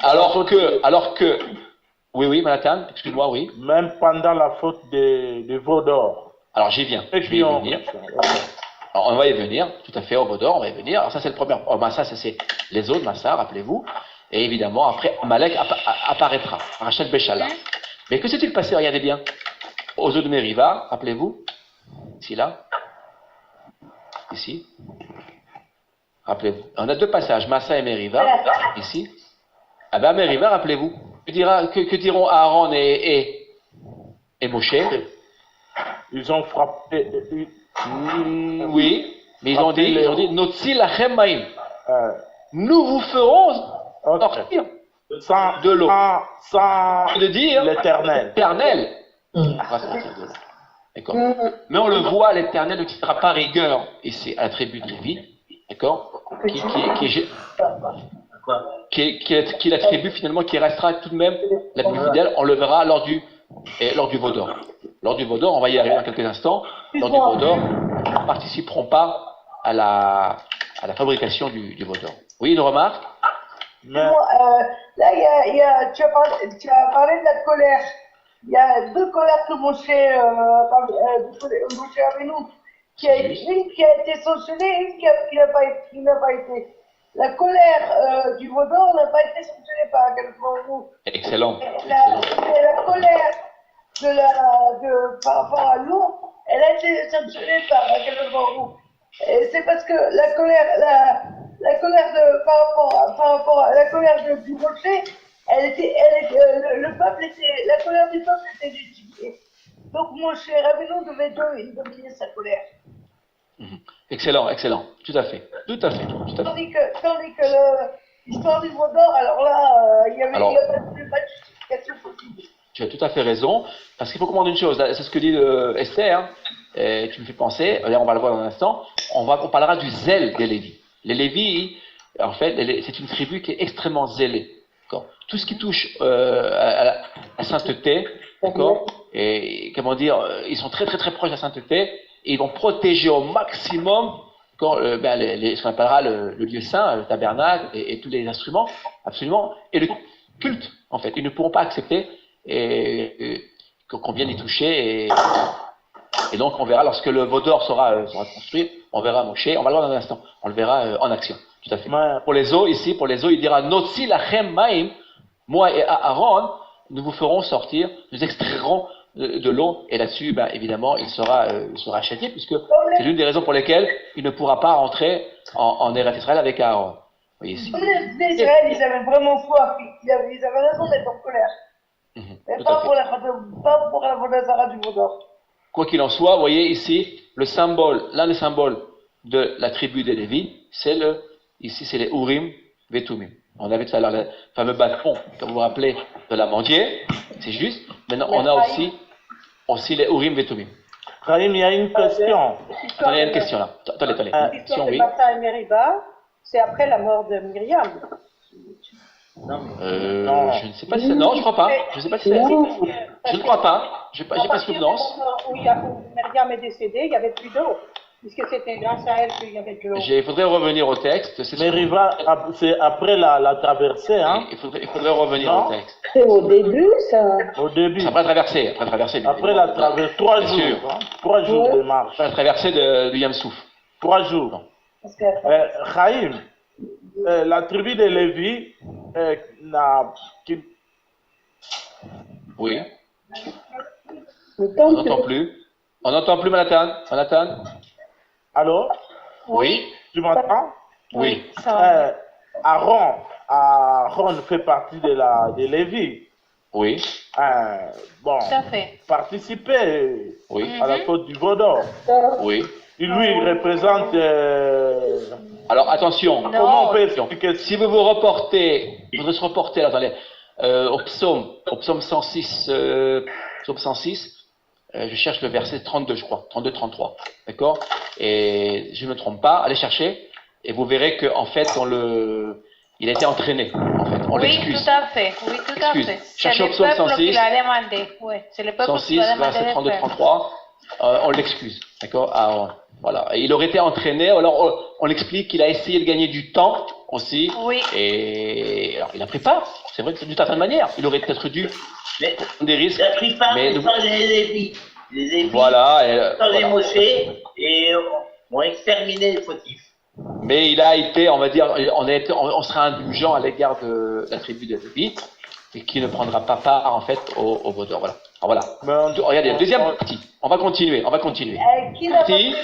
Alors que, oui, Manhattan, excuse-moi, oui. Même pendant la faute des veaux d'or. Alors j'y viens. Je vais y venir. Alors on va y venir, tout à fait, au Vaudor, on va y venir. Alors ça c'est le premier. Massa, ça c'est les autres, Massa, rappelez-vous. Et évidemment, après, Amalek apparaîtra, Rachel Béchala. Mais que s'est-il passé? Regardez bien. Aux eaux de Mériva, rappelez-vous. Ici, là. Ici. Rappelez-vous. On a deux passages, Massa et Mériva. Ici. Ah ben, Mériva, rappelez-vous. Que diront Aaron et Moshe? Ils ont frappé. Oui, mais ils ont dit Notzi lachem maim. Nous vous ferons sortir de l'eau. Sans de dire l'Éternel. D'accord. Mais on le voit, l'Éternel ne quittera pas rigueur, et c'est à la tribu de Lévi, d'accord, qui est la tribu finalement qui restera tout de même la plus fidèle. On le verra lors du Vaudor. Lors du Vaudor, on va y arriver dans quelques instants. Lors du Vaudor, ils ne participeront pas à la fabrication du Vaudor. Oui, une remarque? Là, tu as parlé de la colère. Il y a deux colères que Moshe avait nous. Une qui a été sanctionnée, une qui n'a pas été. La colère du Vaudor n'a pas été sanctionnée par quelqu'un. Excellent. La colère par rapport à l'eau, elle a été sanctionnée par quelqu'un. Et c'est parce que la colère par rapport à la colère du Moshe, le peuple était, la colère du peuple était justifiée. Donc Moshe Rabbeinu devait dominer sa colère. Excellent, tout à fait. Tandis que l'histoire du Vaudor, alors là, il n'y avait pas de justification possible. Tu as tout à fait raison, parce qu'il faut comprendre une chose, c'est ce que dit Esther, et tu me fais penser, on va le voir dans un instant, on parlera du zèle des Lévis. Les Lévis, en fait, c'est une tribu qui est extrêmement zélée. D'accord. Tout ce qui touche à la sainteté, d'accord, et comment dire, ils sont très proches de la sainteté, et ils vont protéger au maximum ce qu'on appellera le lieu saint, le tabernacle et tous les instruments, absolument, et le culte, en fait. Ils ne pourront pas accepter qu'on vienne y toucher, et donc on verra, lorsque le Vaudor sera construit, on verra Moshe, on va le voir dans un instant, on le verra en action, tout à fait. Pour les eaux, il dira, Notzi lachem maim, moi et Aaron, nous vous ferons sortir, nous extrairons de l'eau, et là-dessus, évidemment, il sera châtié, puisque c'est l'une des raisons pour lesquelles il ne pourra pas rentrer en Eretz Israël avec Aaron. Vous voyez ici. Les Israël, ils avaient vraiment foi, ils avaient raison d'être en colère. Mais pas pour la Vodazara du Vaudor. quoi qu'il en soit, vous voyez ici, le symbole, l'un des symboles de la tribu des Lévites, ici c'est les Urim Vetumim. On avait tout à l'heure le fameux bâton, comme vous vous rappelez, de l'amandier, c'est juste. Maintenant, on a aussi les Urim Vetumim. Rahim, il y a une question. Attendez, il y a une question là. Attendez. L'histoire de Martha et Meriba, c'est après la mort de Myriam. Non. Je ne sais pas si c'est. Non, je crois pas. Je ne sais pas si c'est. Je ne crois pas. J'ai pas souvenance. Où Myriam est décédée, il n'y avait plus d'eau. Puisque c'était grâce à elle qu'il y avait de l'eau. Il faudrait revenir au texte. Meriba, c'est après la traversée, hein? Il faudrait revenir au texte. C'est au début, ça. Au début. Après la traversée. Après la traversée, 3 jours. Hein? 3 jours de marche. Après la traversée de Yamsouf. 3 jours. Chaim, la tribu de Lévi n'a. Oui. On n'entend plus. On n'entend plus, Manhattan. Allô? Oui. Tu m'entends? Oui. Aaron fait partie de Lévi. Oui. Bon. Tout à fait. Participer à la faute du Vaudor. Oui. Et lui, il représente. Alors attention. Comment on peut expliquer? Si vous vous reportez, il faudrait se reporter, attendez, au psaume 106, psaume 106. Je cherche le verset 32, je crois, 32-33, d'accord? Et je ne me trompe pas, allez chercher, et vous verrez qu'en fait, il a été entraîné, en fait, on l'excuse. Oui, tout à fait, Cherchez au psaume 106, c'est le peuple 106, qui l'a demandé verset 32-33, on l'excuse, d'accord? Voilà, et il aurait été entraîné, alors on explique qu'il a essayé de gagner du temps aussi, et alors il a pris part, c'est vrai que d'une certaine manière, il aurait peut-être dû prendre des risques, mais les Lévites, voilà, sans les Moshe, et ont exterminé les fautifs. Mais il a été, on va dire, on sera indulgent à l'égard de la tribu des Lévites, et qui ne prendra pas part en fait au Vaudor. Voilà. Alors, voilà. Regardez, deuxième partie. On va continuer. Qui n'a pas pris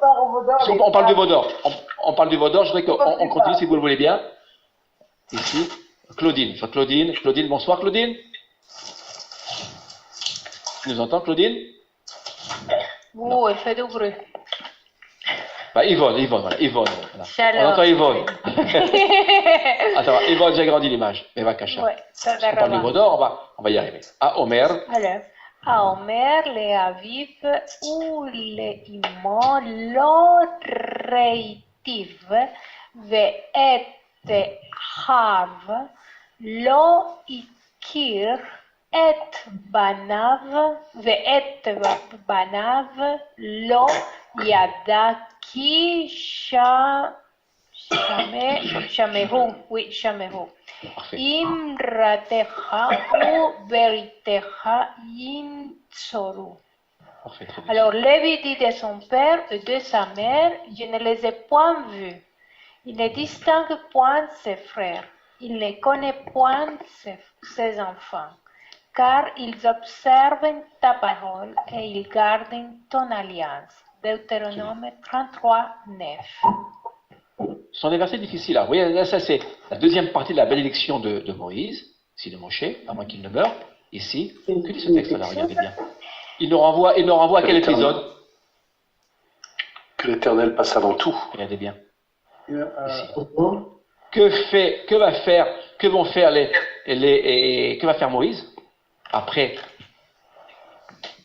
part au Vaudor? On parle du Vaudor. On parle du Vaudor. Je voudrais qu'on continue si vous le voulez bien. Ici, Claudine, bonsoir Claudine. Tu nous entends, Claudine? Elle fait du bruit. Yvonne, voilà. Shalom. On entend Yvonne. Attends, Yvonne, j'ai agrandi l'image. Mais va cacher. On parle du Vaudor, on va y arriver. Omer. Alors, Omer, les Aviv, ou les Imon, lo reitiv, ve'et hav, lo ikir, et banav, ve'et banav, lo yada ki shamehu. Imratecha ou veritecha intsoru. Alors, Lévi dit de son père et de sa mère, je ne les ai point vus. Il ne distingue point ses frères. Il ne connaît point ses enfants. Car ils observent ta parole et ils gardent ton alliance. Deutéronome 33, 9. Ce sont des versets difficiles là. Vous voyez, là, ça c'est la deuxième partie de la bénédiction de Moïse, ici de Moshe, à moins qu'il ne meure. Ici, que dit ce texte-là? Regardez bien. Il nous renvoie à quel épisode? Que l'Éternel passe avant tout. Regardez bien. Que va faire Moïse après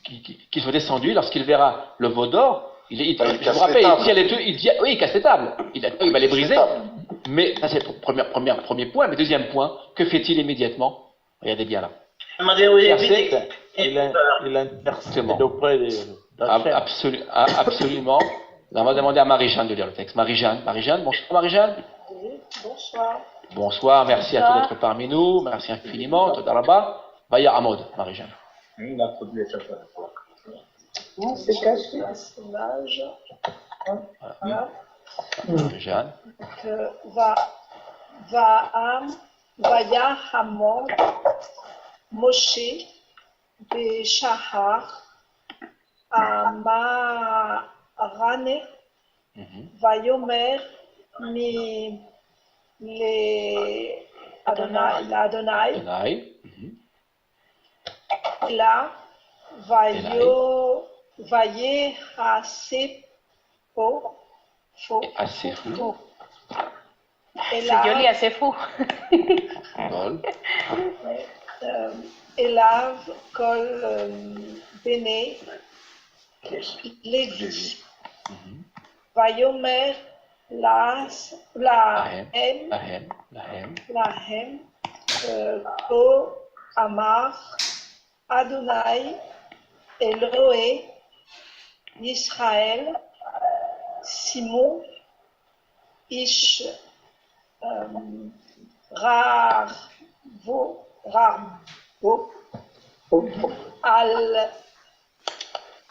qu'il soit descendu lorsqu'il verra le veau d'or? Je vous rappelle, il dit oui, il casse les tables. Il va les briser. Mais ça, c'est le premier point. Mais deuxième point, que fait-il immédiatement? Regardez bien là. Il intercède auprès de absolument. Là, on va demander à Marie-Jeanne de lire le texte. Marie-Jeanne, bonsoir Marie-Jeanne. Oui, bonsoir. Bonsoir, merci à tous d'être parmi nous. Merci infiniment. Toda là-bas. Vaya Amod, Marie-Jeanne. Il a produit à chaque fois. Non, c'est caché. Voilà. Marie-Jeanne. Vaya Hamod, Moshe, Shahar, Amarane, Vayomer, mi le Adonai, là, Vayo Vaillé assez faux. Assez fou. C'est joli, assez fou. Élave, col, béné, Lévi. Vayomer, Lahem, Ko, Amar, Adonai, Eloé, Israël, Simon, Ish, Rarvo,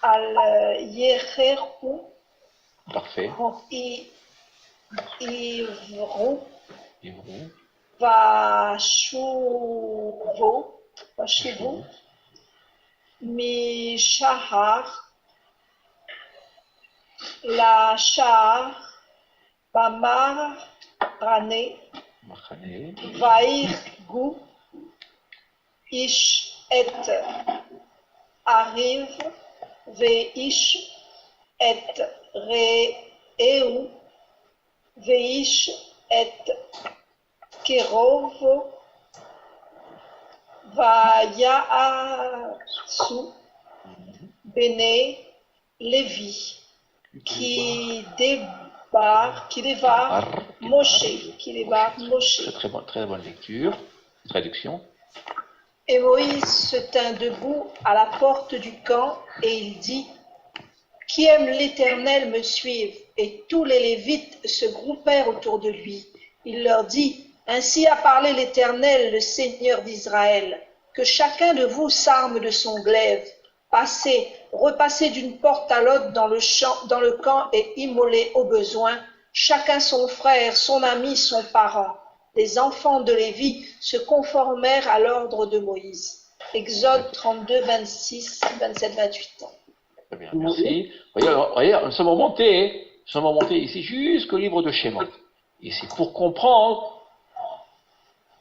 Al-Yecherou, Parfait. Ivrou, Vashuvo, Mishahar, La Shahar, Bamar, Rané, Vaïrgou, Ish et arrive, Veish et Re'eu, Veish et Kerov, Vayaasu, Béné, Lévi, qui débarque Moshe. Très bonne lecture. Traduction. Et Moïse se tint debout à la porte du camp et il dit: Qui aime l'Éternel me suive. Et tous les Lévites se groupèrent autour de lui. Il leur dit: Ainsi a parlé l'Éternel, le Seigneur d'Israël, que chacun de vous s'arme de son glaive. Repassez d'une porte à l'autre dans le camp et immolez au besoin, chacun son frère, son ami, son parent. Les enfants de Lévi se conformèrent à l'ordre de Moïse. Exode 32, 26, 27, 28. Très bien, merci. Voyez, nous sommes remontés ici jusqu'au livre de Shemot. Ici, pour comprendre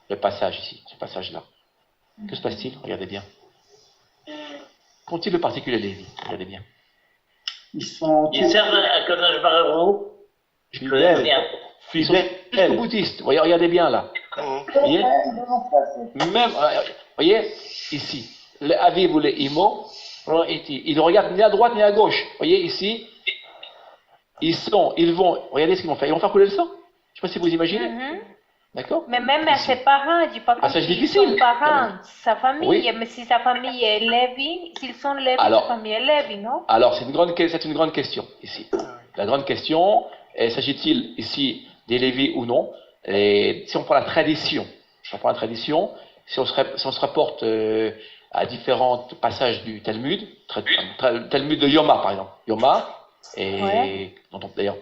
le passage ici, ce passage-là. Que se passe-t-il? Regardez bien. Qu'ont-ils le particulier Lévi? Regardez bien. Ils servent à Kodesh Baruch Hu. Ils sont jusqu'au bouddhistes. Regardez bien là. Voyez? Même, voyez, ici, les Aviv ou les Imo, ils ne regardent ni à droite ni à gauche. Voyez, ici, ils vont, regardez ce qu'ils vont faire. Ils vont faire couler le sang. Je ne sais pas si vous imaginez. D'accord? Mais même à ses parents, je ne dis pas que son parent, sa famille, oui. Mais si sa famille est Lévi, s'ils sont Lévi, sa famille est Lévi, non? Alors, c'est une grande question ici. La grande question, s'agit-il ici des Lévis ou non? Et si on prend la tradition, si on se rapporte à différents passages du Talmud, Talmud de Yoma par exemple, Yoma, et d'ailleurs